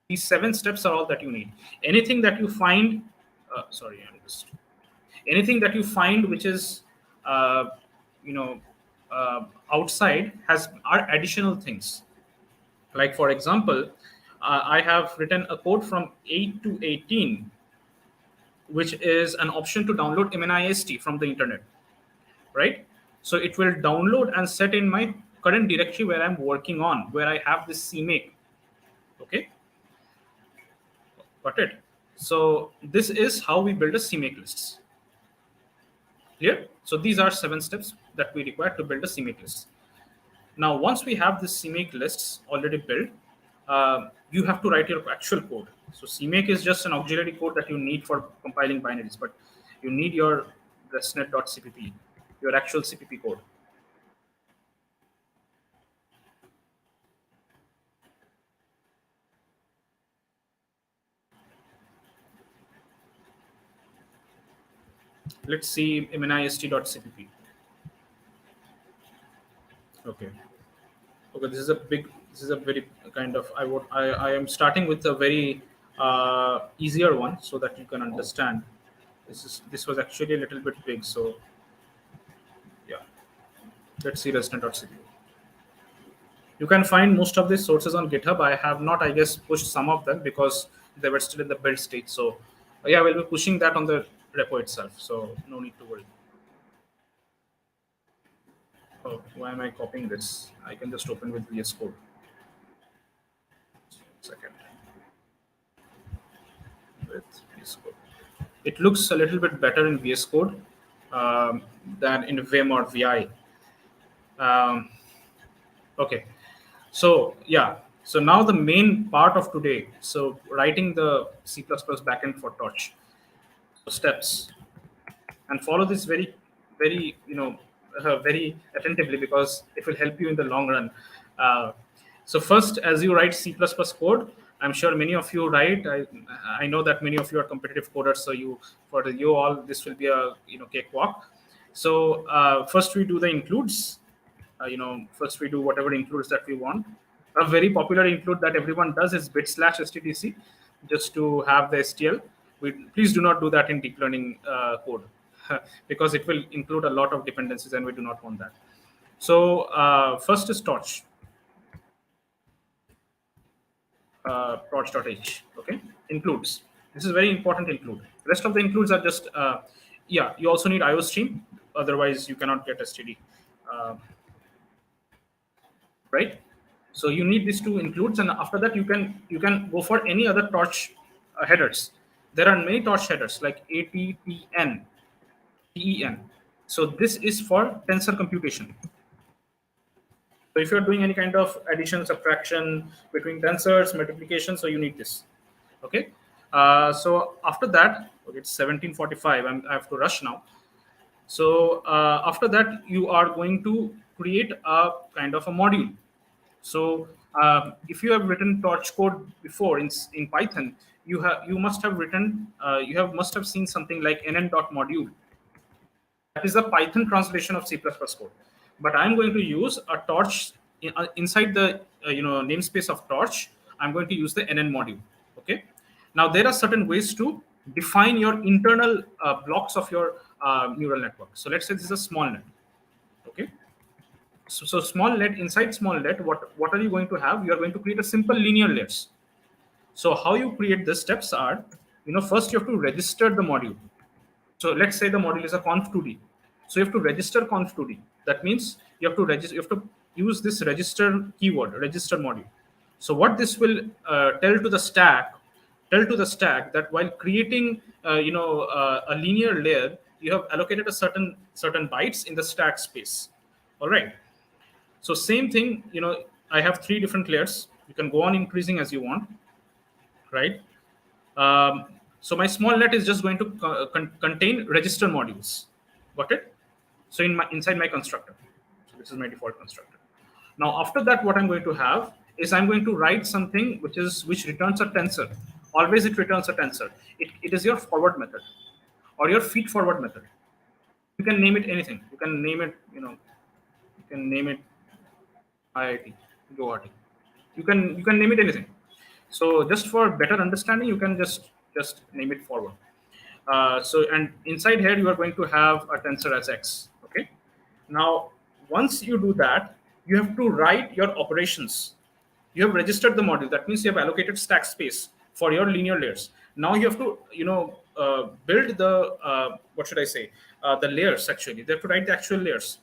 S1: These 7 steps are all that you need. Anything that you find, sorry, I'm just anything that you find which is you know outside has are additional things. Like for example, I have written a code from 8 to 18, which is an option to download MNIST from the internet, right? So it will download and set in my current directory where I'm working on, where I have this Cmake. Okay, got it. So this is how we build a Cmake lists. Clear? So these are 7 steps that we require to build a Cmake list. Now, once we have the Cmake lists already built, you have to write your actual code. So Cmake is just an auxiliary code that you need for compiling binaries, but you need your ResNet.cpp, your actual CPP code. Let's see mnist.cpp. Okay. Okay, this is a very kind of, I am starting with a very easier one so that you can understand. This was actually a little bit big, so yeah. Let's see ResNet.cpp. You can find most of these sources on GitHub. I have not, I guess, pushed some of them because they were still in the build stage. So yeah, we'll be pushing that on the repo itself. So no need to worry. Oh, why am I copying this? I can just open with VS Code. Second. With VS Code. It looks a little bit better in VS Code than in Vim or VI. Okay. So yeah, so now the main part of today. So writing the C++ backend for Torch. So steps, and follow this very very attentively because it will help you in the long run. So first, as you write C++ code, I'm sure many of you write. I know that many of you are competitive coders, so for you all this will be a cakewalk. So first we do the includes. First we do whatever includes that we want. A very popular include that everyone does is bit/stdc, just to have the STL. Please do not do that in deep learning code because it will include a lot of dependencies and we do not want that. So first is torch, torch.h. Okay, includes. This is very important include. The rest of the includes are just yeah. You also need IOStream, otherwise you cannot get STD. Right? So you need these 2 includes, and after that you can go for any other torch headers. There are many torch headers like ATPN, TEN. So this is for tensor computation. So if you're doing any kind of addition, subtraction between tensors, multiplication, so you need this. Okay. So after that, okay, it's 17:45. I have to rush now. So after that, you are going to create a kind of a module. So if you have written torch code before in Python, you must have written must have seen something like nn.module. That is the Python translation of C++ code. But I'm going to use a torch inside the namespace of torch. I'm going to use the nn module. Okay. Now there are certain ways to define your internal blocks of your neural network. So let's say this is a small net. Okay. So small net, inside small net, what are you going to have? You are going to create a simple linear layers. So how you create the steps are, first you have to register the module. So let's say the module is a conf2d. So you have to register conf2d. That means you have to register. You have to use this register keyword, register module. So what this will tell to the stack that while creating a linear layer, you have allocated a certain bytes in the stack space. All right. So same thing, I have 3 different layers. You can go on increasing as you want, right? So my small net is just going to contain register modules. Got it? So inside my constructor. So this is my default constructor. Now after that, what I'm going to have is I'm going to write something which returns a tensor. Always it returns a tensor. It is your forward method or your feed forward method. You can name it anything. You can name it, IIT, Guwahati. You can name it anything. So just for better understanding, you can just name it forward. And inside here you are going to have a tensor as x. Okay. Now once you do that, you have to write your operations. You have registered the module. That means you have allocated stack space for your linear layers. Now you have to build the what should I say, the layers. Actually they have to write the actual layers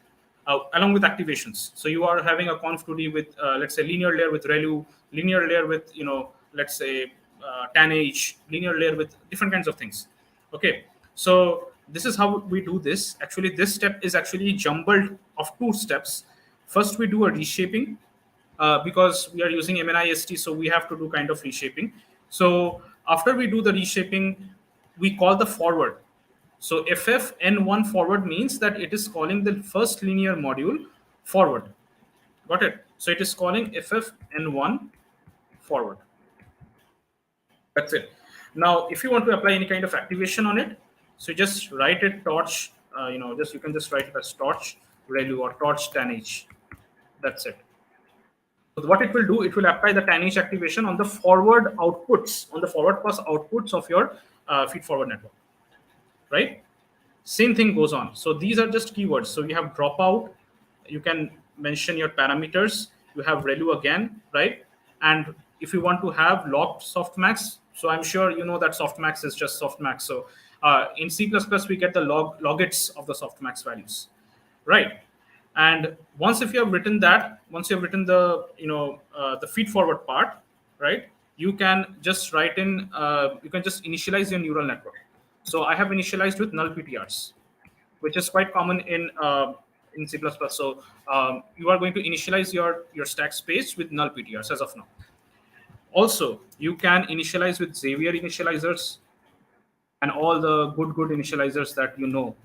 S1: along with activations. So you are having a conf2d with let's say linear layer with relu, linear layer with let's say tanh, linear layer with different kinds of things. Okay, so this is how we do this. Actually this step is actually jumbled of 2 steps. First we do a reshaping, because we are using MNIST, so we have to do kind of reshaping. So after we do the reshaping, we call the forward. So ffn1 forward means that it is calling the first linear module forward. Got it? So it is calling ffn1 forward. That's it. Now, if you want to apply any kind of activation on it, so you just write it torch. You can just write it as torch relu or torch tanh. That's it. So what it will do, it will apply the tanh activation on the forward outputs, on the forward pass outputs of your feed forward network. Right? Same thing goes on. So these are just keywords. So you have dropout. You can mention your parameters. You have relu again, right? And if you want to have logged softmax, so I'm sure you know that softmax is just softmax. So in C++, we get the logits of the softmax values, right? And once you have written that, once you have written the the feed forward part, right? You can just write in. You can just initialize your neural network. So I have initialized with null PTRs, which is quite common in C++. So you are going to initialize your stack space with null PTRs as of now. Also, you can initialize with Xavier initializers and all the good initializers that you know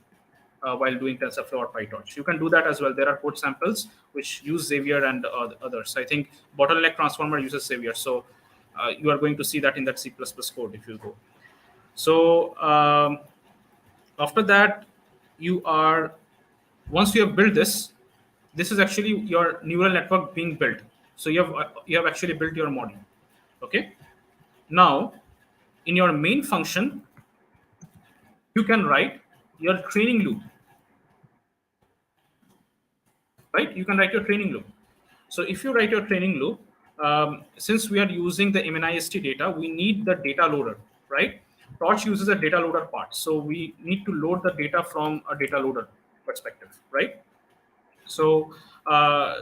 S1: while doing TensorFlow or PyTorch. You can do that as well. There are code samples which use Xavier and others. I think bottleneck transformer uses Xavier. So you are going to see that in that C++ code if you go. So after that, once you have built this is actually your neural network being built. So you have actually built your model. Okay. Now, in your main function, you can write your training loop. Right? You can write your training loop. So if you write your training loop, since we are using the MNIST data, we need the data loader, right? Torch uses a data loader part. So we need to load the data from a data loader perspective, right? So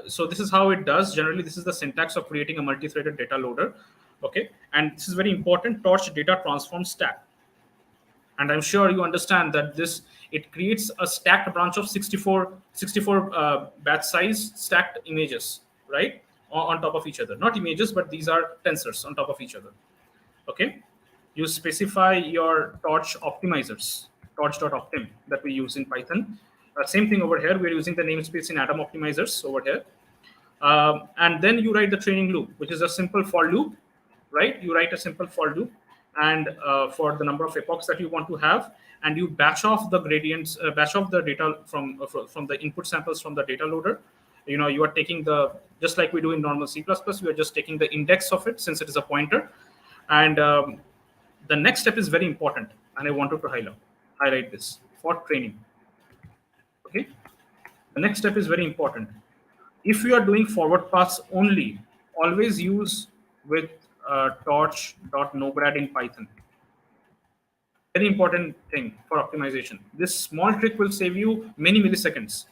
S1: so this is how it does. Generally, this is the syntax of creating a multi-threaded data loader. Okay, and this is very important. Torch data transform stack. And I'm sure you understand that it creates a stacked branch of 64 batch size stacked images, right, on top of each other. Not images, but these are tensors on top of each other. Okay, you specify your torch optimizers, torch.optim that we use in Python. Same thing over here. We're using the namespace in Atom optimizers over here. And then you write the training loop, which is a simple for loop, right? You write a simple for loop, and for the number of epochs that you want to have, and you batch off the gradients, batch off the data from the input samples from the data loader. You are taking just like we do in normal C++, we are just taking the index of it since it is a pointer. And the next step is very important, and I wanted to highlight this for training. Okay, the next step is very important. If you are doing forward pass only, always use with torch.nograd in Python. Very important thing for optimization. This small trick will save you many milliseconds.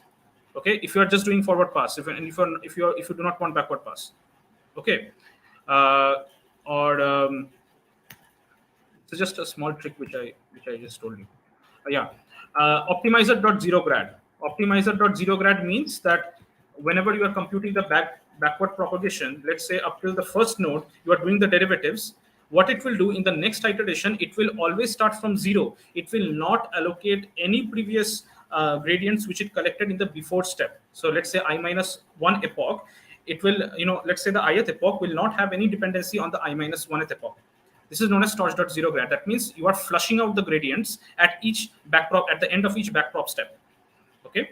S1: Okay, if you are just doing forward pass, if you do not want backward pass. Okay, it's just a small trick which I just told you. Optimizer.0grad. Optimizer.0grad means that whenever you are computing the backward propagation, let's say up till the first node, you are doing the derivatives. What it will do in the next iteration, it will always start from zero. It will not allocate any previous gradients which it collected in the before step. So let's say I minus one epoch, it will, let's say the ith epoch will not have any dependency on the I minus one epoch. This is known as torch.zero grad. That means you are flushing out the gradients at each backprop, at the end of each backprop step. Okay.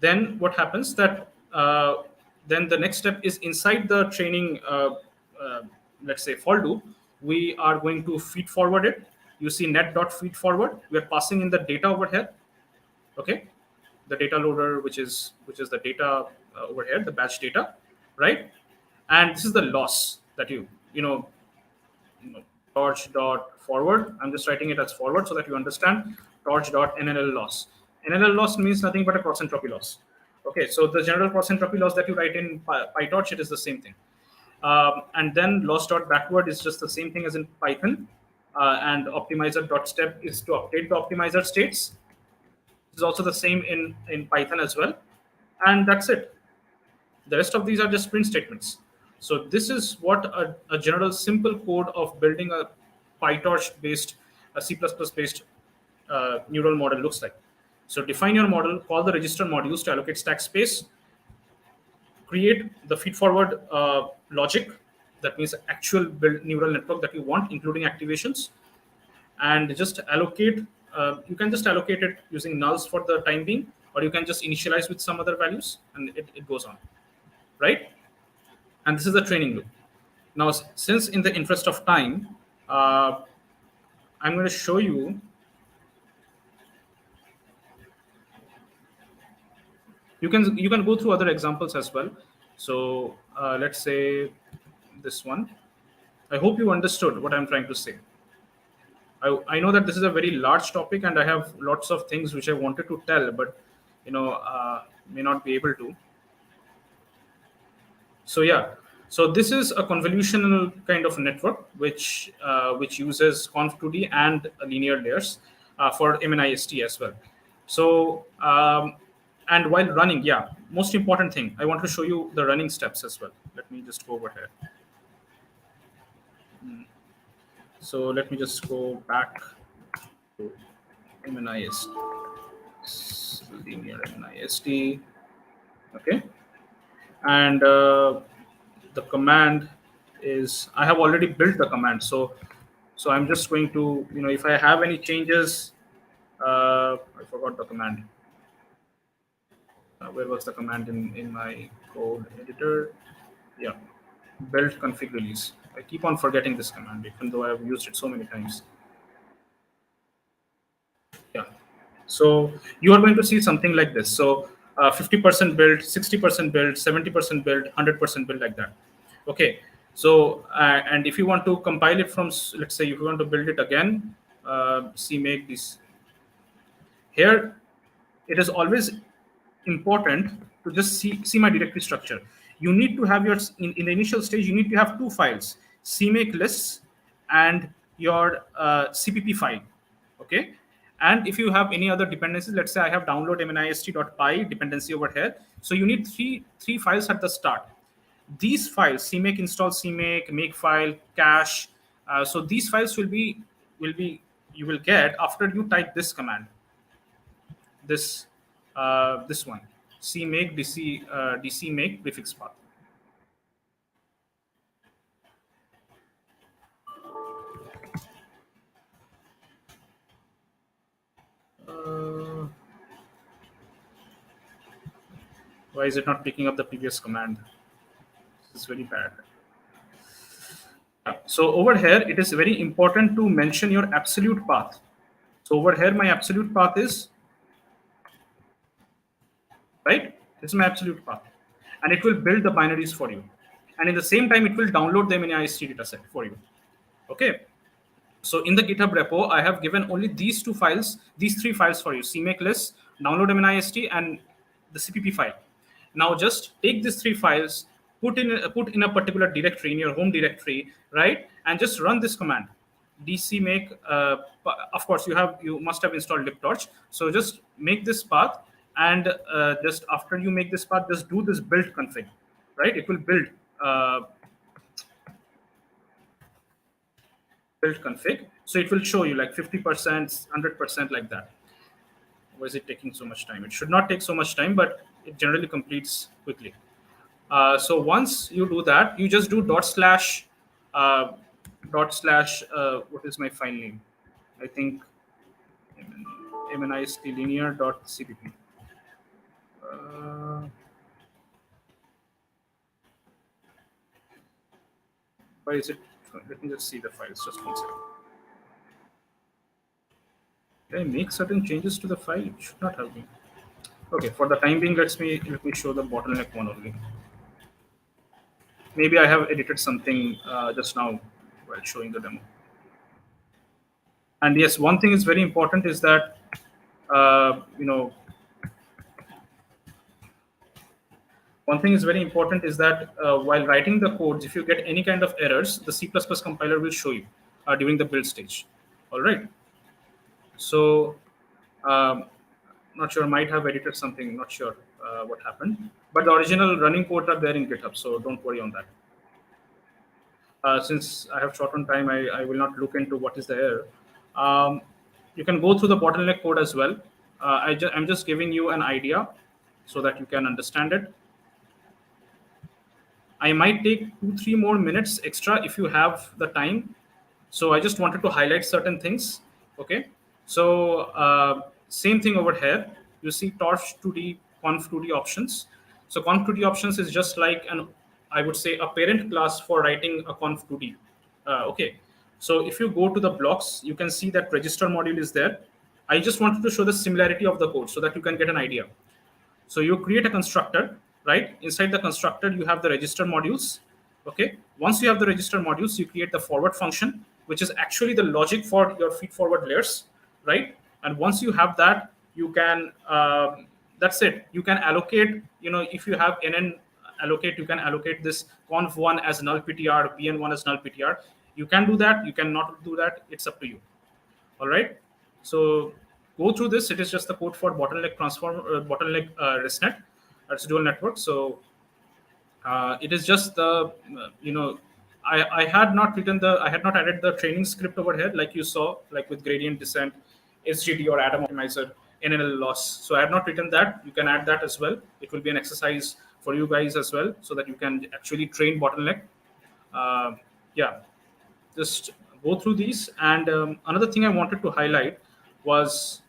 S1: Then what happens that then the next step is inside the training, let's say for loop, we are going to feed forward it. You see net.feed forward. We are passing in the data over here. Okay, the data loader, which is the data over here, the batch data, right? And this is the loss that you know torch.forward. I'm just writing it as forward so that you understand. Torch.NLL loss. NLL loss means nothing but a cross entropy loss. Okay, so the general cross entropy loss that you write in PyTorch, it is the same thing. And then loss.backward is just the same thing as in Python. And optimizer.step is to update the optimizer states. This is also the same in Python as well. And that's it. The rest of these are just print statements. So this is what a general simple code of building a PyTorch-based, a C++-based neural model looks like. So define your model, call the register modules to allocate stack space, create the feed-forward logic, that means actual build neural network that you want, including activations, and just allocate. You can just allocate it using nulls for the time being, or you can just initialize with some other values, and it goes on, right? And this is the training loop. Now, since in the interest of time, I'm going to show you. You can go through other examples as well. So let's say this one. I hope you understood what I'm trying to say. I know that this is a very large topic, and I have lots of things which I wanted to tell, but may not be able to. So yeah, so this is a convolutional kind of network which uses conv2D and linear layers for MNIST as well. So and while running, yeah, most important thing, I want to show you the running steps as well. Let me just go over here. So let me just go back to MNIST, linear MNIST. Okay. And the command is, I have already built the command. So I'm just going to, if I have any changes, I forgot the command. Where was the command in my code editor? Yeah, build config release. I keep on forgetting this command, even though I've used it so many times. Yeah, so you are going to see something like this. So 50% build, 60% build, 70% build, 100% build, like that. Okay, so and if you want to compile it from, let's say, if you want to build it again, Cmake this. Here, it is always important to just see my directory structure. You need to have your, in the initial stage, you need to have two files, Cmake lists and your CPP file. Okay. And if you have any other dependencies, let's say I have download mnist.py dependency over here. So you need three files at the start. These files, Cmake install Cmake, makefile, cache. So these files will be you will get after you type this command. This one, Cmake dc make prefix path. Why is it not picking up the previous command? This is very bad. So over here, it is very important to mention your absolute path. So over here, my absolute path is, right? This is my absolute path. And it will build the binaries for you. And in the same time, it will download the MNIST dataset for you. Okay. So in the GitHub repo, I have given only these two files, these three files for you: Cmake list, download MNIST, and the CPP file. Now just take these three files, put in a particular directory, in your home directory, right? And just run this command, dcmake. Of course, you must have installed libtorch. So just make this path and just after you make this path, just do this build config, right? It will build build config, so it will show you like 50%, 100%, like that. Why is it taking so much time? It should not take so much time, but it generally completes quickly. So once you do that, you just do uh, what is my file name? I think mnistlinear.cpp. Why is it? Let me just see the files. Just one second. Can I make certain changes to the file? It should not have been. Okay, for the time being, let me show the bottleneck one only. Maybe I have edited something just now while showing the demo. And yes, one thing is very important is that one thing is very important is that while writing the codes, if you get any kind of errors, the C++ compiler will show you during the build stage. All right. So, not sure, might have edited something, not sure what happened. But the original running codes are there in GitHub, so don't worry on that. Since I have short on time, I will not look into what is the error. You can go through the bottleneck code as well. I'm just giving you an idea so that you can understand it. I might take 2-3 more minutes extra if you have the time. So I just wanted to highlight certain things. Okay. So same thing over here. You see torch 2D, conf 2D options. So conf 2D options is just like I would say a parent class for writing a conf 2D. Okay. So if you go to the blocks, you can see that register module is there. I just wanted to show the similarity of the code so that you can get an idea. So you create a constructor, right? Inside the constructor, you have the register modules. Okay. Once you have the register modules, you create the forward function, which is actually the logic for your feed forward layers, right? And once you have that, you can, that's it. You can allocate, if you have nn allocate, you can allocate this conf1 as null PTR, bn1 as null PTR. You can do that. You cannot do that. It's up to you. All right. So go through this. It is just the code for bottleneck bottleneck ResNet, residual network. So it is just the I had not added the training script over here like you saw, like with gradient descent, SGD or atom optimizer, NNL loss. So I have not written that. You can add that as well. It will be an exercise for you guys as well, so that you can actually train bottleneck. Yeah, just go through these. And another thing I wanted to highlight was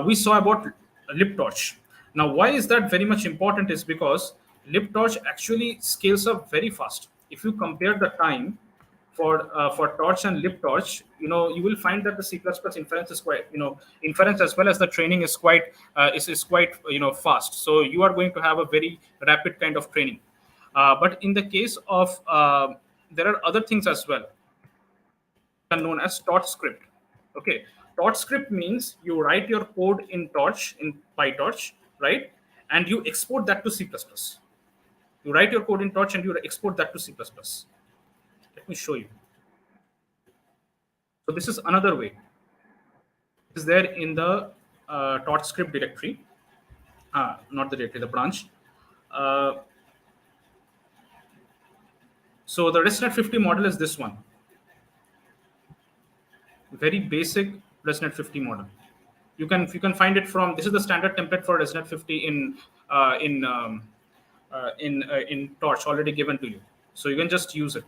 S1: we saw about libtorch. Now, why is that very much important is because libtorch actually scales up very fast. If you compare the time for torch and libtorch, you will find that the C++ inference is quite, inference as well as the training is quite is quite fast. So you are going to have a very rapid kind of training. But in the case of there are other things as well known as torch script. Okay, torch script means you write your code in torch, in PyTorch, right? And you export that to C++. You write your code in torch and you export that to C++. Let me show you. So this is another way. It is there in the torch script directory, not the directory, the branch. So the ResNet 50 model is this one. Very basic ResNet 50 model. You can find it from, this is the standard template for ResNet 50 in Torch already given to you. So you can just use it.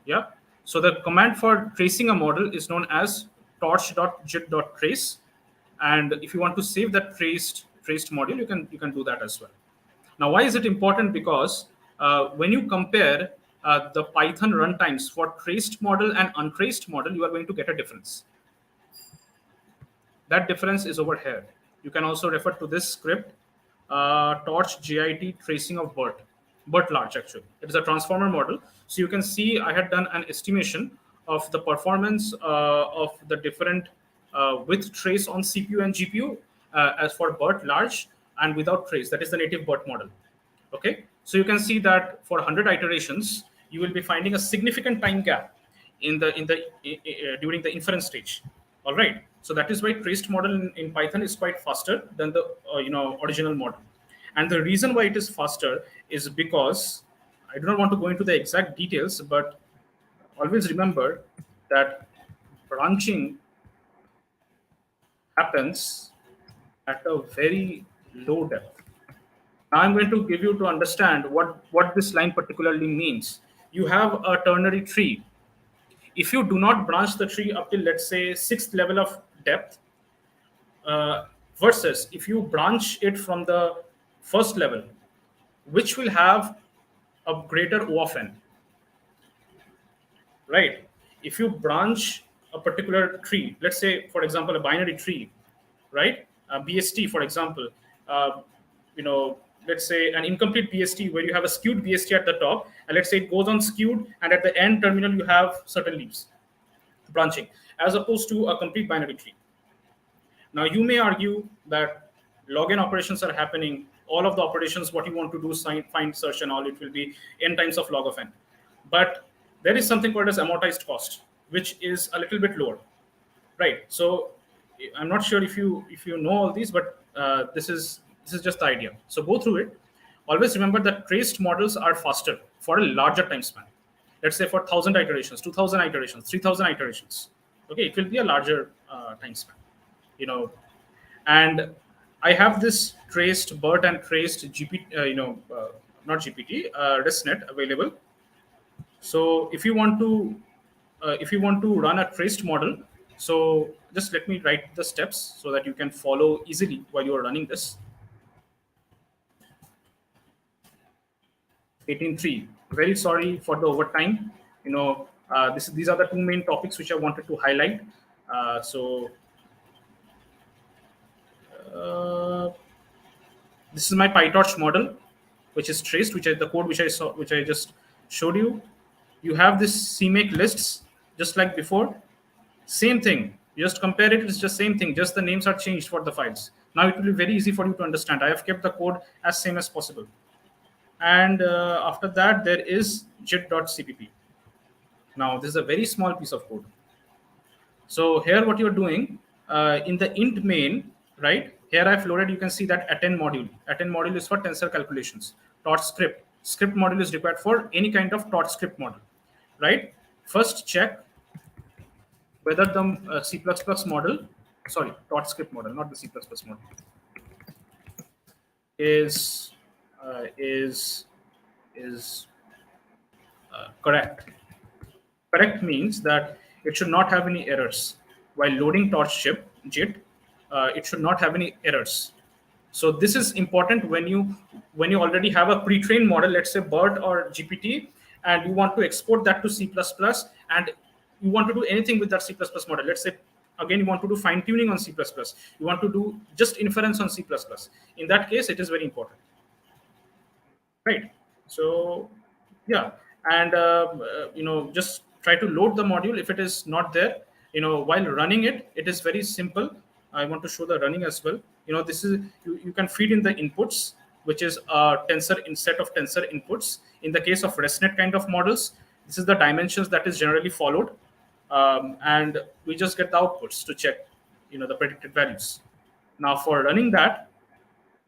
S1: Yeah. So the command for tracing a model is known as torch.jit.trace. And if you want to save that traced module, you can do that as well. Now, why is it important? Because when you compare the Python runtimes for traced model and untraced model, you are going to get a difference. That difference is over here. You can also refer to this script, torch git tracing of BERT large. Actually, it is a transformer model. So you can see I had done an estimation of the performance of the different with trace on CPU and GPU as for BERT large and without trace. That is the native BERT model. Okay, so you can see that for 100 iterations, you will be finding a significant time gap in the during the inference stage. All right. So that is why traced model in Python is quite faster than the original model. And the reason why it is faster is because I do not want to go into the exact details, but always remember that branching happens at a very low depth. Now I'm going to give you to understand what this line particularly means. You have a ternary tree. If you do not branch the tree up till, let's say, sixth level of depth, versus if you branch it from the first level, which will have a greater O of n, right? If you branch a particular tree, let's say, for example, a binary tree, right? A BST, for example, uh, you know, let's say an incomplete BST where you have a skewed BST at the top, and let's say it goes on skewed, and at the end terminal you have certain leaves branching, as opposed to a complete binary tree. Now, you may argue that log n operations are happening. All of the operations, what you want to do, find, search, and all, it will be n times of log of n. But there is something called as amortized cost, which is a little bit lower, right? So I'm not sure if you know all these, but this is just the idea. So go through it. Always remember that traced models are faster for a larger time span. Let's say for 1,000 iterations, 2,000 iterations, 3,000 iterations. Okay, it will be a larger time span. You know, and I have this traced BERT and traced GPT, not GPT, ResNet available. So if you want to run a traced model, so just let me write the steps so that you can follow easily while you are running this. 18.3. Very sorry for the overtime. These are the two main topics which I wanted to highlight. Uh, this is my PyTorch model, which is traced, which is the code which I just showed you. You have this Cmake lists just like before. Same thing. You just compare it. It's just same thing. Just the names are changed for the files. Now it will be very easy for you to understand. I have kept the code as same as possible. And after that, there is jit.cpp. Now this is a very small piece of code. So here, what you're doing in the int main, right? Here I've loaded. You can see that attend module. Attend module is for tensor calculations. Torch script. Script module is required for any kind of torch script model, right? First check whether the C++ model, sorry, torch script model, not the C++ model, is uh, is is correct. Correct means that it should not have any errors while loading torch chip JIT. It should not have any errors. So this is important when you already have a pre-trained model, let's say BERT or GPT, and you want to export that to C++, and you want to do anything with that C++ model. Let's say again you want to do fine tuning on C++. You want to do just inference on C++. In that case, it is very important, right? So yeah, and just try to load the module if it is not there. While running it, it is very simple. I want to show the running as well. This is you can feed in the inputs, which is a tensor in set of tensor inputs. In the case of ResNet kind of models, this is the dimensions that is generally followed, and we just get the outputs to check the predicted values. Now for running that,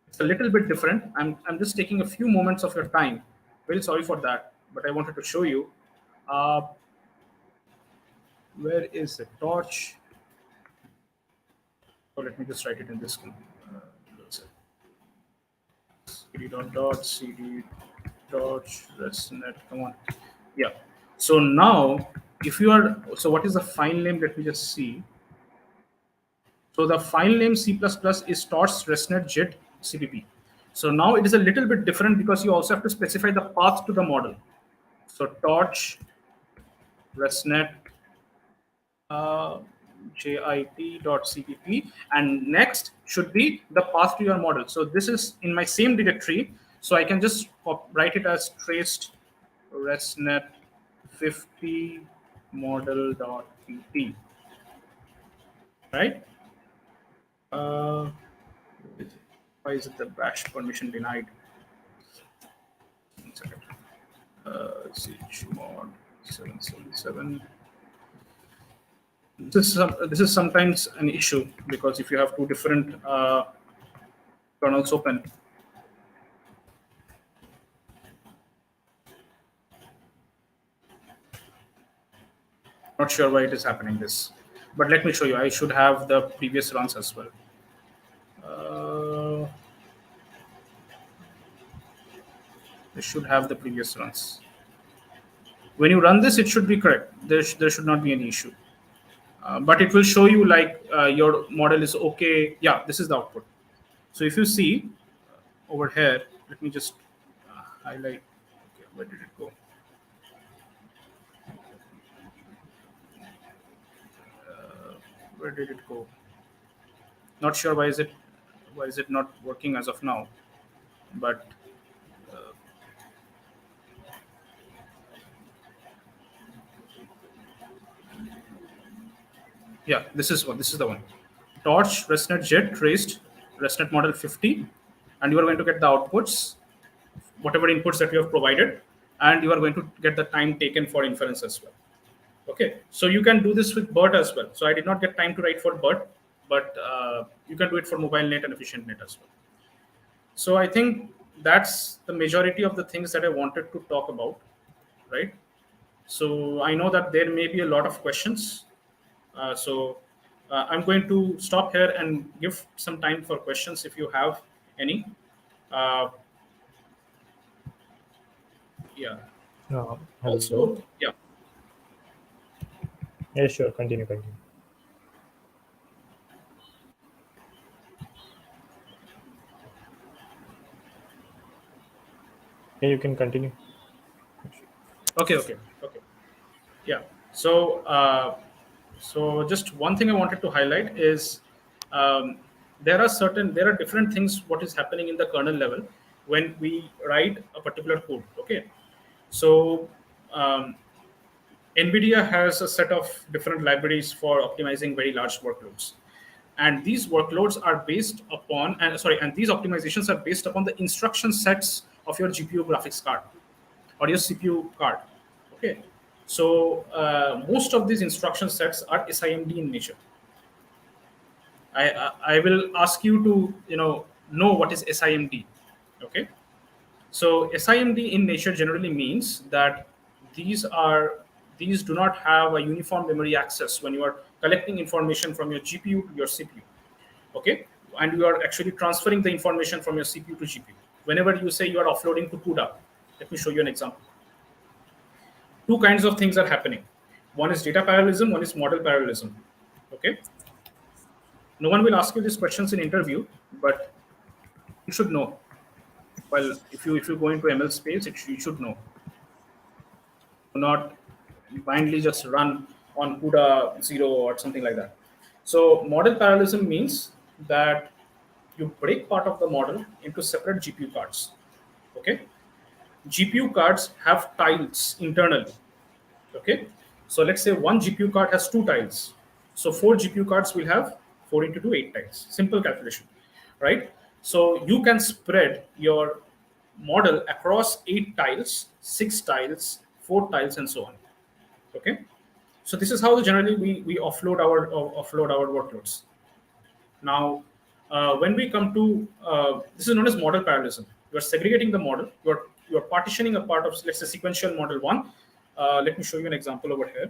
S1: it's a little bit different. I'm just taking a few moments of your time. Very sorry for that, but I wanted to show you. Where is the torch? So let me just write it in this one. cd dot cd torch resnet. Come on. Yeah. So now, what is the file name? Let me just see. So the file name C++ is torch resnet jit cpp. So now it is a little bit different because you also have to specify the path to the model. So torch resnet jit.cpp, and next should be the path to your model. So this is in my same directory. So I can just write it as traced resnet 50 model.pt, right? Why is it the bash permission denied? One second. Chmod 777. This is sometimes an issue because if you have two different kernels open, not sure why it is happening this, but let me show you. I should have the previous runs as well. This should have the previous runs. When you run this, it should be correct. There should not be any issue. But it will show you like your model is okay. Yeah, this is the output. So if you see over here, let me just highlight. Okay, where did it go? Where did it go? Not sure why is it not working as of now, but yeah, this is the one. Torch, ResNet Jet, traced, ResNet model 50, and you are going to get the outputs, whatever inputs that you have provided, and you are going to get the time taken for inference as well. Okay, so you can do this with BERT as well. So I did not get time to write for BERT, but you can do it for mobile net and efficient net as well. So I think that's the majority of the things that I wanted to talk about, right? So I know that there may be a lot of questions. So I'm going to stop here and give some time for questions if you have any. Uh, yeah.
S2: Hello.
S1: Also, yeah.
S2: Yeah, sure. Continue. Yeah, you can continue.
S1: Okay. Yeah. So just one thing I wanted to highlight is there are different things what is happening in the kernel level when we write a particular code. Okay, so NVIDIA has a set of different libraries for optimizing very large workloads, and these workloads are based upon and these optimizations are based upon the instruction sets of your GPU graphics card or your CPU card. Okay, so most of these instruction sets are SIMD in nature. I will ask you to know what is SIMD. Okay, so SIMD in nature generally means that these do not have a uniform memory access when you are collecting information from your GPU to your CPU. Okay, and you are actually transferring the information from your CPU to GPU. Whenever you say you are offloading to CUDA, let me show you an example. Two kinds of things are happening. One is data parallelism, one is model parallelism. Okay, no one will ask you these questions in interview, but you should know. Well, if you go into ML space, you should know. Do not blindly just run on CUDA 0 or something like that. So model parallelism means that you break part of the model into separate GPU cards. Okay, GPU cards have tiles internally. Okay, so let's say one GPU card has two tiles. So four GPU cards will have 4 into 2, 8 tiles. Simple calculation, right? So you can spread your model across 8 tiles, 6 tiles, 4 tiles, and so on. Okay, so this is how generally we offload our workloads. Now, when we come to this is known as model parallelism. You are segregating the model. You are partitioning a part of, let's say, sequential model one. Let me show you an example over here.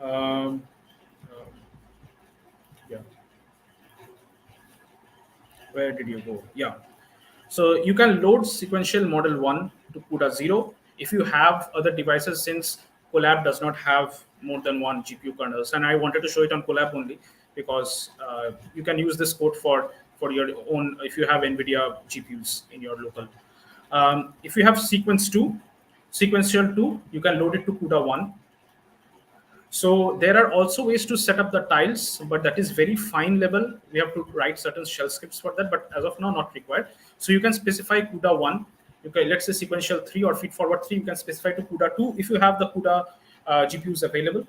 S1: Um, yeah, where did you go? Yeah, so you can load sequential model 1 to CUDA 0 if you have other devices, since Colab does not have more than one GPU kernels. And I wanted to show it on Colab only because you can use this code for your own if you have NVIDIA GPUs in your local. If you have sequential 2, you can load it to CUDA 1. So there are also ways to set up the tiles, but that is very fine level. We have to write certain shell scripts for that, but as of now, not required. So you can specify CUDA 1. Okay, let's say sequential 3 or feed forward 3. You can specify to CUDA 2 if you have the CUDA GPUs available.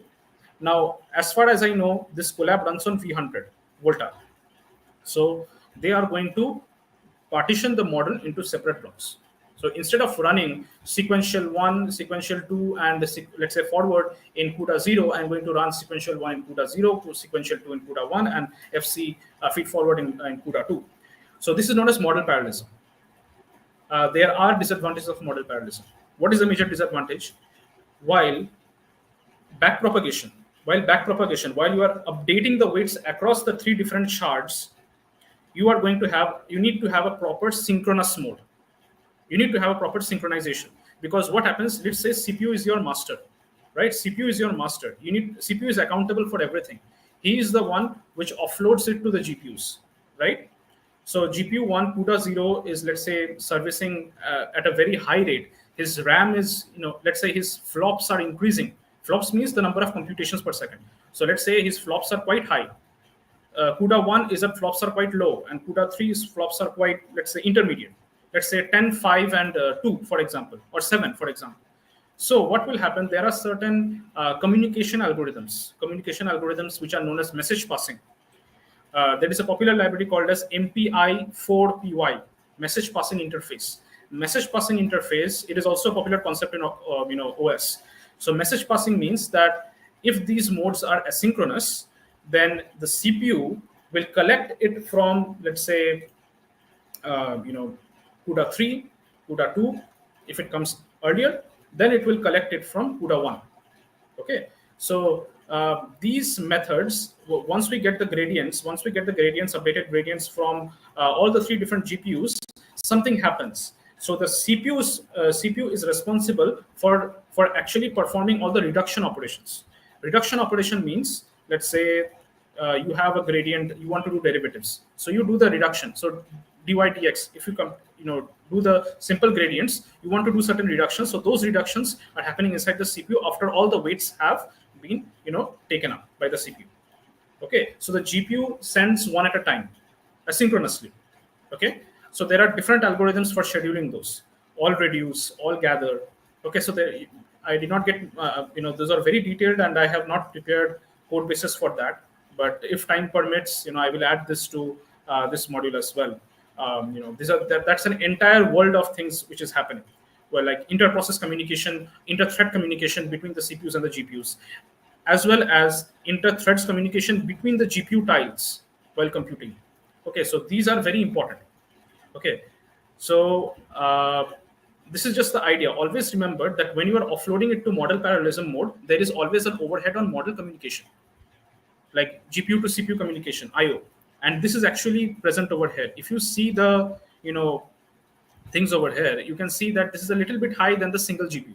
S1: Now, as far as I know, this Colab runs on V100 Volta. So they are going to partition the model into separate blocks. So instead of running sequential 1, sequential 2, and let's say forward in CUDA 0, I'm going to run sequential 1 in CUDA 0, to sequential 2 in CUDA 1, and FC feed forward in CUDA 2. So this is known as model parallelism. There are disadvantages of model parallelism. What is the major disadvantage? While backpropagation, while you are updating the weights across the 3 different shards, you need to have a proper synchronous mode. You need to have a proper synchronization, because what happens, let's say CPU is your master, right? CPU is your master. CPU is accountable for everything. He is the one which offloads it to the GPUs, right? So GPU 1 CUDA 0 is, let's say, servicing at a very high rate. His RAM is, let's say his flops are increasing. Flops means the number of computations per second. So let's say his flops are quite high. CUDA 1 is that flops are quite low, and CUDA 3's flops are quite, let's say, intermediate. Let's say 10, 5, and 2, for example, or 7, for example. So what will happen? There are certain communication algorithms which are known as message passing. There is a popular library called as MPI4PY, message passing interface. Message passing interface, it is also a popular concept in OS. So message passing means that if these modes are asynchronous, then the CPU will collect it from, let's say, CUDA 3, CUDA 2. If it comes earlier, then it will collect it from CUDA 1. Okay, so these methods, once we get the gradients, updated gradients from all the 3 different GPUs, something happens. So the CPU is responsible for actually performing all the reduction operations. Reduction operation means, let's say you have a gradient, you want to do derivatives, so you do the reduction. So dy dx, if you do the simple gradients, you want to do certain reductions. So those reductions are happening inside the CPU after all the weights have been taken up by the CPU. Okay, so the GPU sends one at a time, asynchronously. Okay, so there are different algorithms for scheduling those. All reduce, all gather. Okay, so I did not get those are very detailed, and I have not prepared code bases for that. But if time permits, I will add this to this module as well. That's an entire world of things which is happening. Well, like inter-process communication, inter-thread communication between the CPUs and the GPUs, as well as inter-threads communication between the GPU tiles while computing. Okay, so these are very important. Okay, so this is just the idea. Always remember that when you are offloading it to model parallelism mode, there is always an overhead on model communication, like GPU to CPU communication, I/O. And this is actually present over here. If you see the things over here, you can see that this is a little bit high than the single GPU.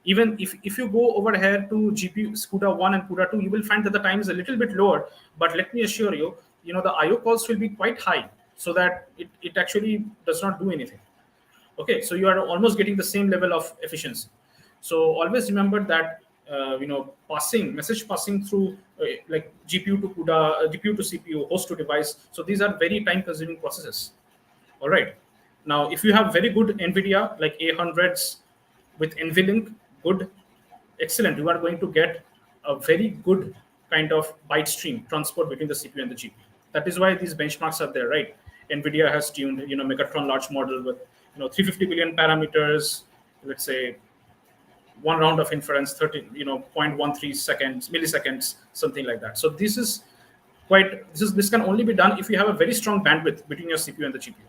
S1: Even if you go over here to GPU CUDA 1 and CUDA 2, you will find that the time is a little bit lower. But let me assure you, the I/O calls will be quite high, so that it actually does not do anything. Okay, so you are almost getting the same level of efficiency. So always remember that message passing through like GPU to CUDA, GPU to CPU, host to device. So these are very time-consuming processes. All right. Now, if you have very good NVIDIA, like A100s with NVLink, good, excellent. You are going to get a very good kind of byte stream transport between the CPU and the GPU. That is why these benchmarks are there, right? NVIDIA has tuned, Megatron large model with, 350 billion parameters, let's say, one round of inference, 0.13 milliseconds, something like that. So this can only be done if you have a very strong bandwidth between your CPU and the GPU.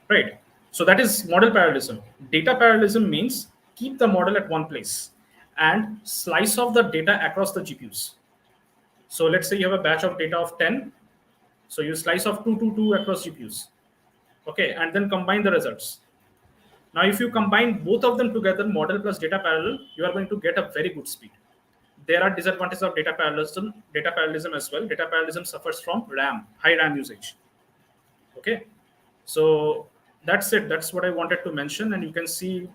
S1: Right. So that is model parallelism. Data parallelism means keep the model at one place and slice off the data across the GPUs. So let's say you have a batch of data of 10. So you slice off 2, 2, 2 across GPUs. Okay, and then combine the results. Now, if you combine both of them together, model plus data parallel, you are going to get a very good speed. There are disadvantages of data parallelism as well. Data parallelism suffers from high RAM usage. Okay, so that's it. That's what I wanted to mention. And you can see,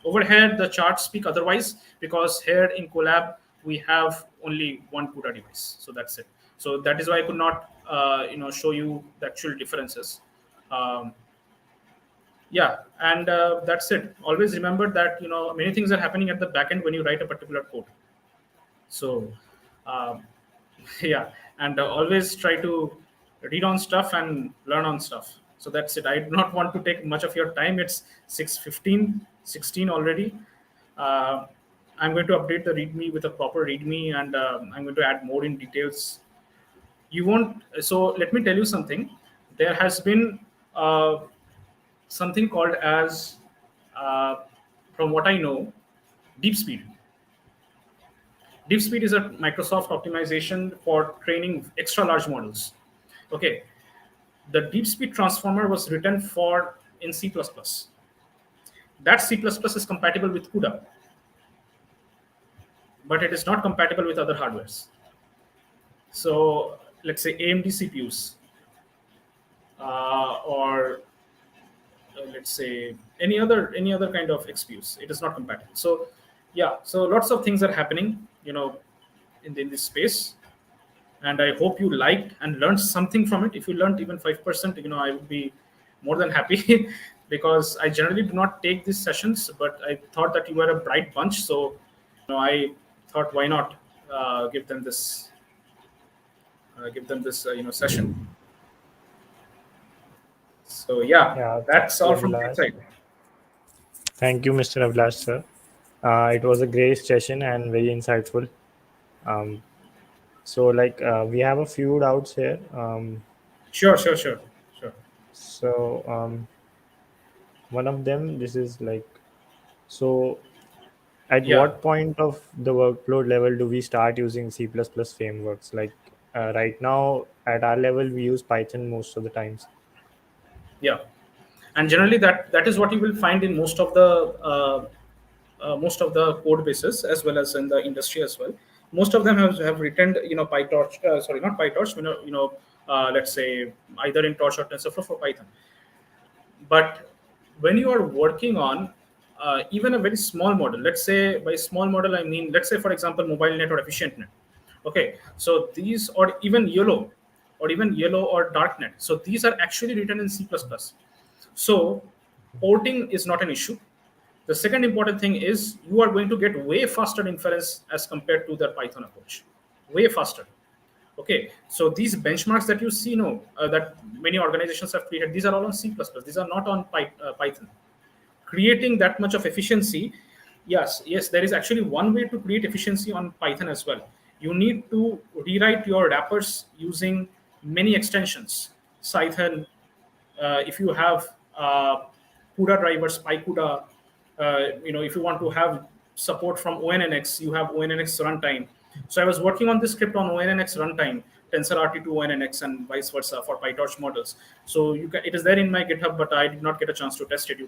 S1: over here, the charts speak otherwise, because here in Colab, we have only one CUDA device. So that's it. So that is why I could not, show you the actual differences. Yeah, and that's it. Always remember that, many things are happening at the back end when you write a particular code. So, yeah, and always try to read on stuff and learn on stuff. So that's it. I do not want to take much of your time. It's 6:15, 16 already. Uh, I'm going to update the README with a proper README, and I'm going to add more in details. You won't. So let me tell you something. There has been something called as, uh, from what I know, deep speed. Deep speed is a Microsoft optimization for training extra large models. Okay, the deep speed transformer was written for in C++. That C++ is compatible with CUDA, but it is not compatible with other hardwares. So let's say AMD CPUs, or let's say any other kind of XPUs. It is not compatible. So yeah, so lots of things are happening, in this space, and I hope you liked and learned something from it. If you learned even 5%, I would be more than happy because I generally do not take these sessions, but I thought that you were a bright bunch, so I thought why not give them this session. So yeah,
S2: Yeah, thank
S1: that's
S2: you,
S1: all from my
S2: Abhilash.
S1: side.
S2: Thank you, Mr. Abhilash, sir. It was a great session and very insightful. Um, so, we have a few doubts here.
S1: Sure, sure, sure, sure.
S2: So, one of them, this is so at
S1: Yeah,
S2: what point of the workload level do we start using C++ frameworks? Right now, at our level, we use Python most of the times.
S1: yeah. And generally, that is what you will find in most of the code bases, as well as in the industry as well. Most of them have written, PyTorch. Sorry, not PyTorch. Let's say either in Torch or TensorFlow for Python. But when you are working on even a very small model, let's say by small model I mean, let's say for example mobile net or efficient net. Okay, so these, or even yellow or dark net, so these are actually written in C++. So porting is not an issue. The second important thing is you are going to get way faster inference as compared to the Python approach, way faster. Okay, so these benchmarks that you see, that many organizations have created, these are all on C++. These are not on Python. Creating that much of efficiency, yes, there is actually one way to create efficiency on Python as well. You need to rewrite your wrappers using many extensions. Python, if you have CUDA drivers, PyCUDA, if you want to have support from ONNX, you have ONNX runtime. So I was working on this script on ONNX runtime, TensorRT to ONNX, and vice versa for PyTorch models. So it is there in my GitHub, but I did not get a chance to test it.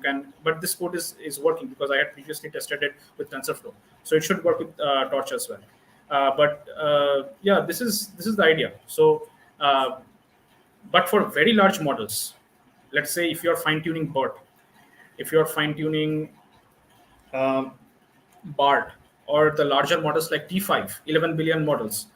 S1: But this code is working because I had previously tested it with TensorFlow. So it should work with Torch as well. But yeah, this is the idea. So, but for very large models, let's say if you're fine tuning BERT, if you're fine tuning um, BART, or the larger models like T5, 11 billion models.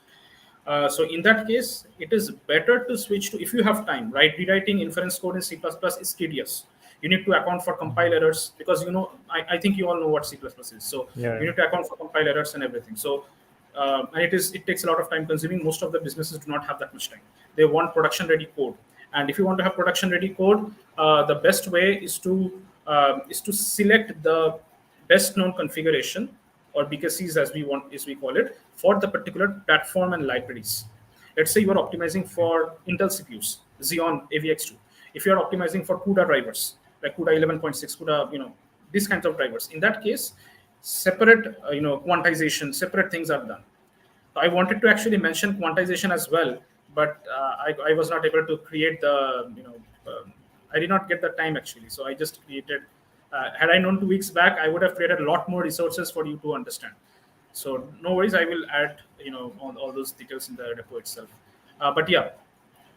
S1: So in that case, it is better to switch to, if you have time, right? Rewriting inference code in C++ is tedious. You need to account for compile errors because, I think you all know what C++ is. So
S2: Yeah,
S1: you need to account for compile errors and everything. So, and it takes a lot of time consuming. Most of the businesses do not have that much time. They want production ready code. And if you want to have production ready code, the best way is to select the best known configuration, or BKCs as we call it, for the particular platform and libraries. Let's say you are optimizing for Intel CPUs, Xeon AVX2. If you are optimizing for CUDA drivers, like CUDA 11.6, CUDA, these kinds of drivers. In that case, separate, quantization, separate things are done. I wanted to actually mention quantization as well, but I was not able to create I did not get the time actually. So I just created, had I known 2 weeks back, I would have created a lot more resources for you to understand. So no worries, I will add, all those details in the repo itself. But yeah,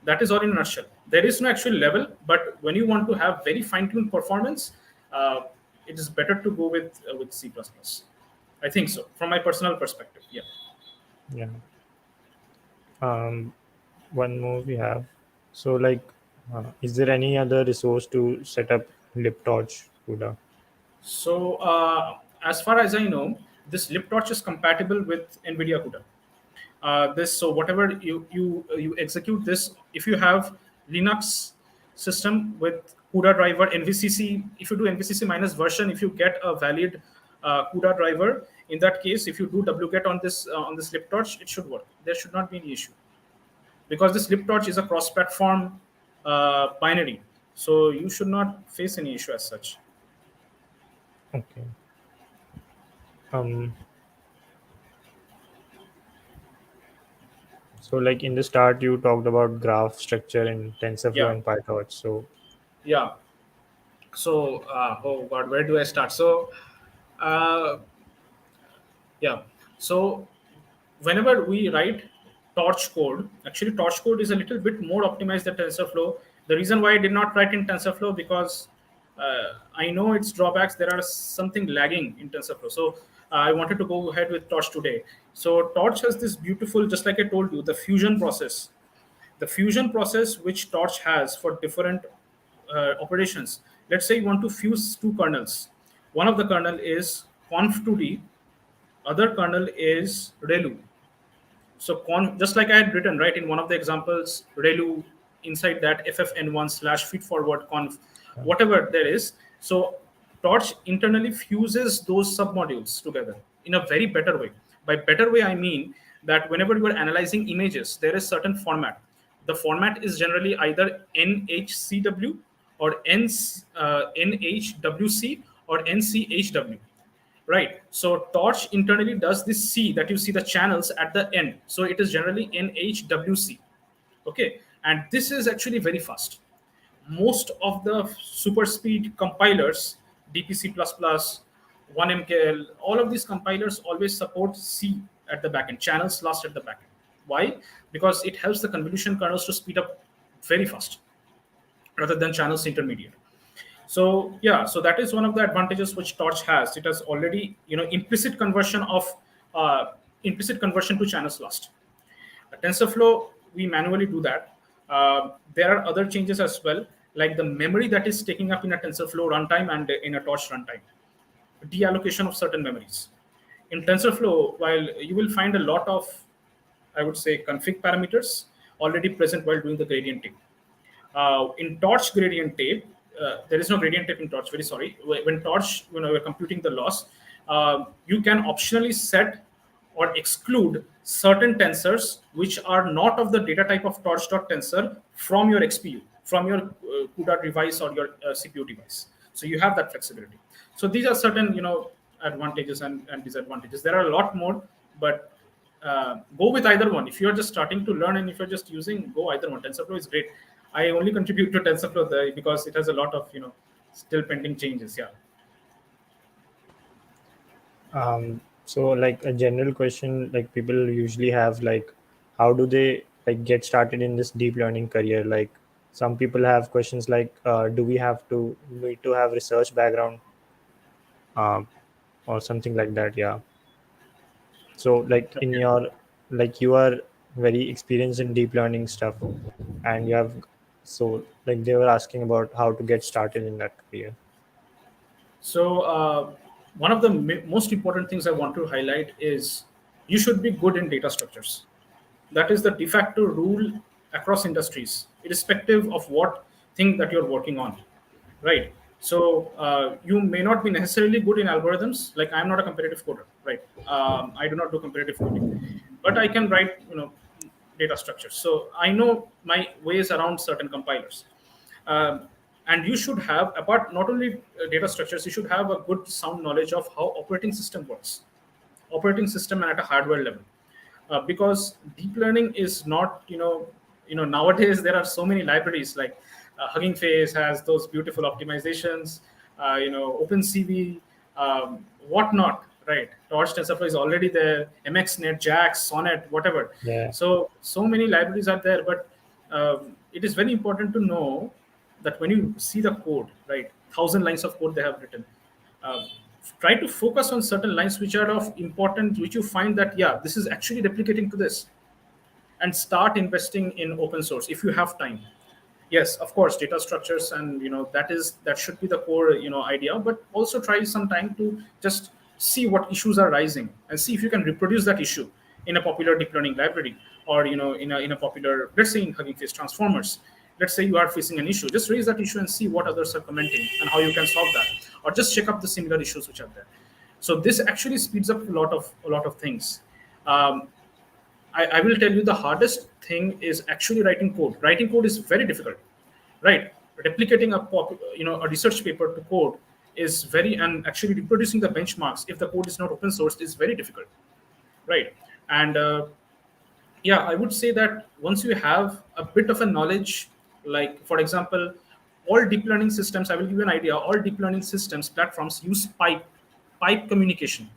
S1: that is all in a nutshell. There is no actual level, but when you want to have very fine-tuned performance, uh, it is better to go with C++. I think so, from my personal perspective. Yeah.
S2: yeah. Um, One more we have. So, is there any other resource to set up libtorch CUDA?
S1: So, as far as I know, this LibTorch is compatible with NVIDIA CUDA. Whatever you execute this, if you have Linux, system with CUDA driver, NVCC. If you do NVCC minus version, if you get a valid CUDA driver, in that case, if you do wget on this libtorch, it should work. There should not be any issue, because this libtorch is a cross-platform binary, so you should not face any issue as such.
S2: Okay. Um, so like in the start, you talked about graph structure in TensorFlow
S1: Yeah,
S2: and PyTorch. So
S1: yeah. So, oh God, where do I start? So, uh, yeah. So, whenever we write torch code, actually torch code is a little bit more optimized than TensorFlow. The reason why I did not write in TensorFlow, because I know its drawbacks. There are something lagging in TensorFlow. So I wanted to go ahead with torch today. So torch has this beautiful, just like I told you, the fusion process. The fusion process which torch has for different operations. Let's say you want to fuse two kernels. One of the kernel is conf2d, other kernel is relu. So just like I had written right in one of the examples, relu, inside that ffn1 slash feed forward conf, whatever there is. So torch internally fuses those submodules together in a very better way. By better way, I mean that whenever you are analyzing images, there is certain format. The format is generally either NHCW or NHWC or NCHW, right? So torch internally does this C that you see the channels at the end. So it is generally NHWC. Okay. And this is actually very fast. Most of the super speed compilers, DPC++, 1MKL, all of these compilers always support C at the backend, channels last at the backend. Why? Because it helps the convolution kernels to speed up very fast rather than channels intermediate. So yeah, so that is one of the advantages which torch has. It has already implicit conversion of implicit conversion to channels last. TensorFlow, we manually do that. There are other changes as well, like the memory that is taking up in a TensorFlow runtime and in a torch runtime, deallocation of certain memories. In TensorFlow, while you will find a lot of, I would say, config parameters already present while doing the gradient tape. In torch gradient tape, there is no gradient tape in torch. Very sorry. When torch, we're computing the loss, you can optionally set or exclude certain tensors which are not of the data type of torch.tensor from your XPU, from your CUDA device or your CPU device. So you have that flexibility. So these are certain, advantages and disadvantages. There are a lot more, but go with either one. If you're just starting to learn and if you're just using, go either one. TensorFlow is great. I only contribute to TensorFlow because it has a lot of still pending changes. Yeah.
S2: so like a general question, like people usually have like, how do they like get started in this deep learning career? Like some people have questions like, do we have to need to have research background, um, or something like that? Yeah. So like in your, like you are very experienced in deep learning stuff, and you have, so like they were asking about how to get started in that career.
S1: So one of the most important things I want to highlight is you should be good in data structures. That is the de facto rule across industries, irrespective of what thing that you're working on, right? So you may not be necessarily good in algorithms. Like I'm not a competitive coder, right? I do not do competitive coding, but I can write, data structures. So I know my ways around certain compilers. Um, and you should have, apart not only data structures, you should have a good sound knowledge of how operating system works, operating system and at a hardware level. Because deep learning is not, nowadays there are so many libraries like Hugging Face has those beautiful optimizations, OpenCV, whatnot, right? Torch TensorFlow is already there, MXNet, JAX, Sonnet, whatever.
S2: Yeah.
S1: So many libraries are there, but it is very important to know that when you see the code, right, 1,000 lines of code they have written, uh, try to focus on certain lines which are of importance, which you find that yeah, this is actually replicating to this, and start investing in open source if you have time. Yes, of course, data structures, and that should be the core idea, but also try some time to just see what issues are rising and see if you can reproduce that issue in a popular deep learning library, or in a popular, let's say in Hugging Face transformers. let's say you are facing an issue, just raise that issue and see what others are commenting and how you can solve that, or just check up the similar issues which are there. So this actually speeds up a lot of things. um, I will tell you the hardest thing is actually writing code. Writing code is very difficult, right? Replicating a research paper to code is very, and actually reproducing the benchmarks if the code is not open sourced is very difficult, right? And yeah, I would say that once you have a bit of a knowledge, like for example, all deep learning systems, I will give you an idea. All deep learning systems platforms use pipe communication.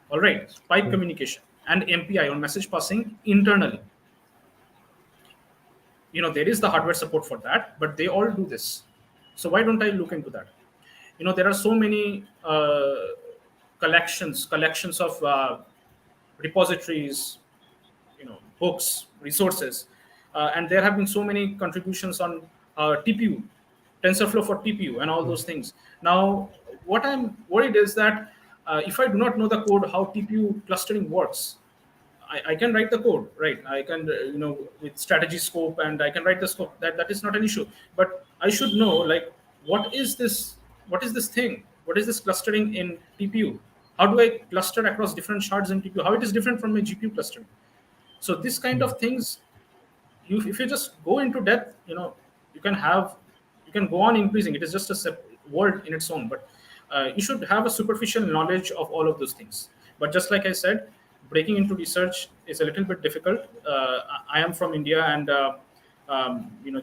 S1: All right, pipe communication and MPI on message passing internally. There is the hardware support for that, but they all do this. So why don't I look into that? There are so many collections of repositories, books, resources, and there have been so many contributions on TPU, TensorFlow for TPU, and all those things. Now, what I'm worried is that if I do not know the code how TPU clustering works, I can write the code, right? I can, with strategy scope, and I can write the scope. That is not an issue. But I should know, like, what is this? What is this thing? What is this clustering in TPU? How do I cluster across different shards in TPU? How it is different from my GPU clustering? So this kind of things, if you just go into depth, you can have, you can go on increasing. It is just a word in its own, but you should have a superficial knowledge of all of those things. But just like I said, breaking into research is a little bit difficult. I am from India, and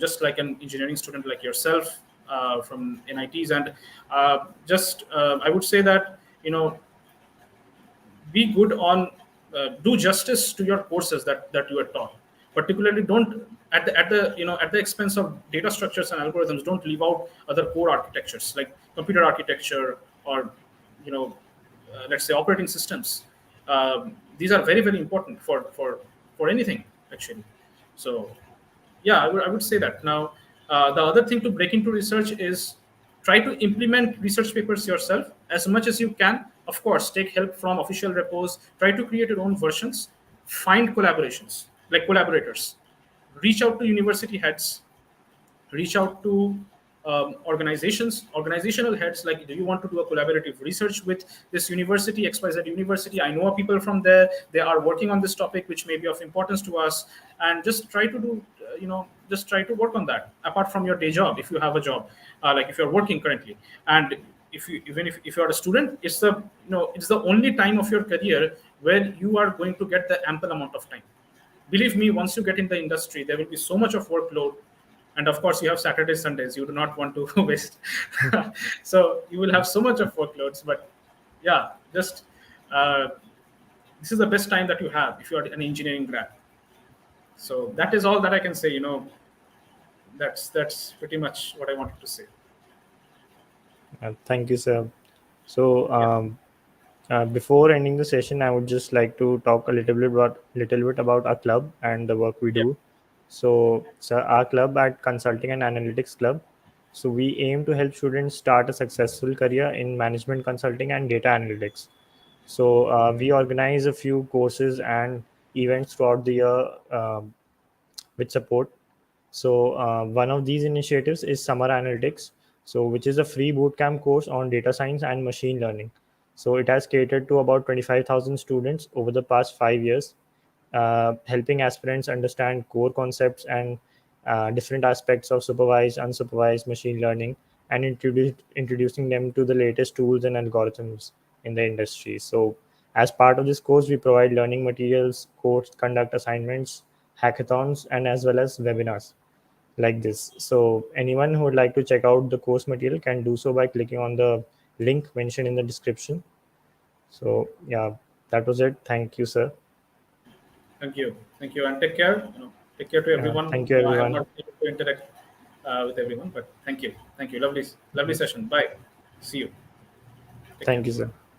S1: just like an engineering student like yourself from NITs, and I would say that be good on, do justice to your courses that you are taught. Particularly, don't at the expense of data structures and algorithms, don't leave out other core architectures like computer architecture, or let's say operating systems. These are very, very important for anything, actually. So yeah, I would say that. Now, the other thing to break into research is try to implement research papers yourself as much as you can. Of course, take help from official repos. Try to create your own versions. Find collaborations, like collaborators. Reach out to university heads, reach out to organizational heads, like, do you want to do a collaborative research with this university, XYZ university? I know people from there, they are working on this topic which may be of importance to us. And just try to do, just try to work on that apart from your day job, if you have a job, like if you're working currently. And if you, even if you're a student, it's the only time of your career where you are going to get the ample amount of time. Believe me, once you get in the industry, there will be so much of workload. And of course, you have Saturdays, Sundays, you do not want to waste. So you will have so much of workloads. But yeah, just this is the best time that you have if you are an engineering grad. So that is all that I can say. That's pretty much what I wanted to say.
S2: Thank you, sir. So,
S1: Yeah.
S2: before ending the session, I would just like to talk a little bit about our club and the work we
S1: Yeah.
S2: do. So our club at Consulting and Analytics Club. So we aim to help students start a successful career in management consulting and data analytics. So we organize a few courses and events throughout the year with support. So one of these initiatives is Summer Analytics, so which is a free bootcamp course on data science and machine learning. So it has catered to about 25,000 students over the past 5 years, helping aspirants understand core concepts and different aspects of supervised, unsupervised machine learning, and introducing them to the latest tools and algorithms in the industry. So, as part of this course, we provide learning materials, course conduct assignments, hackathons, and as well as webinars like this. So, anyone who would like to check out the course material can do so by clicking on the link mentioned in the description. So, yeah, that was it. Thank you, sir.
S1: Thank you, and take care. Take care to everyone.
S2: Thank you,
S1: I have
S2: everyone.
S1: not been able to interact with everyone, but thank you. Lovely session. Bye. See you. Take care.
S2: Thank you, sir.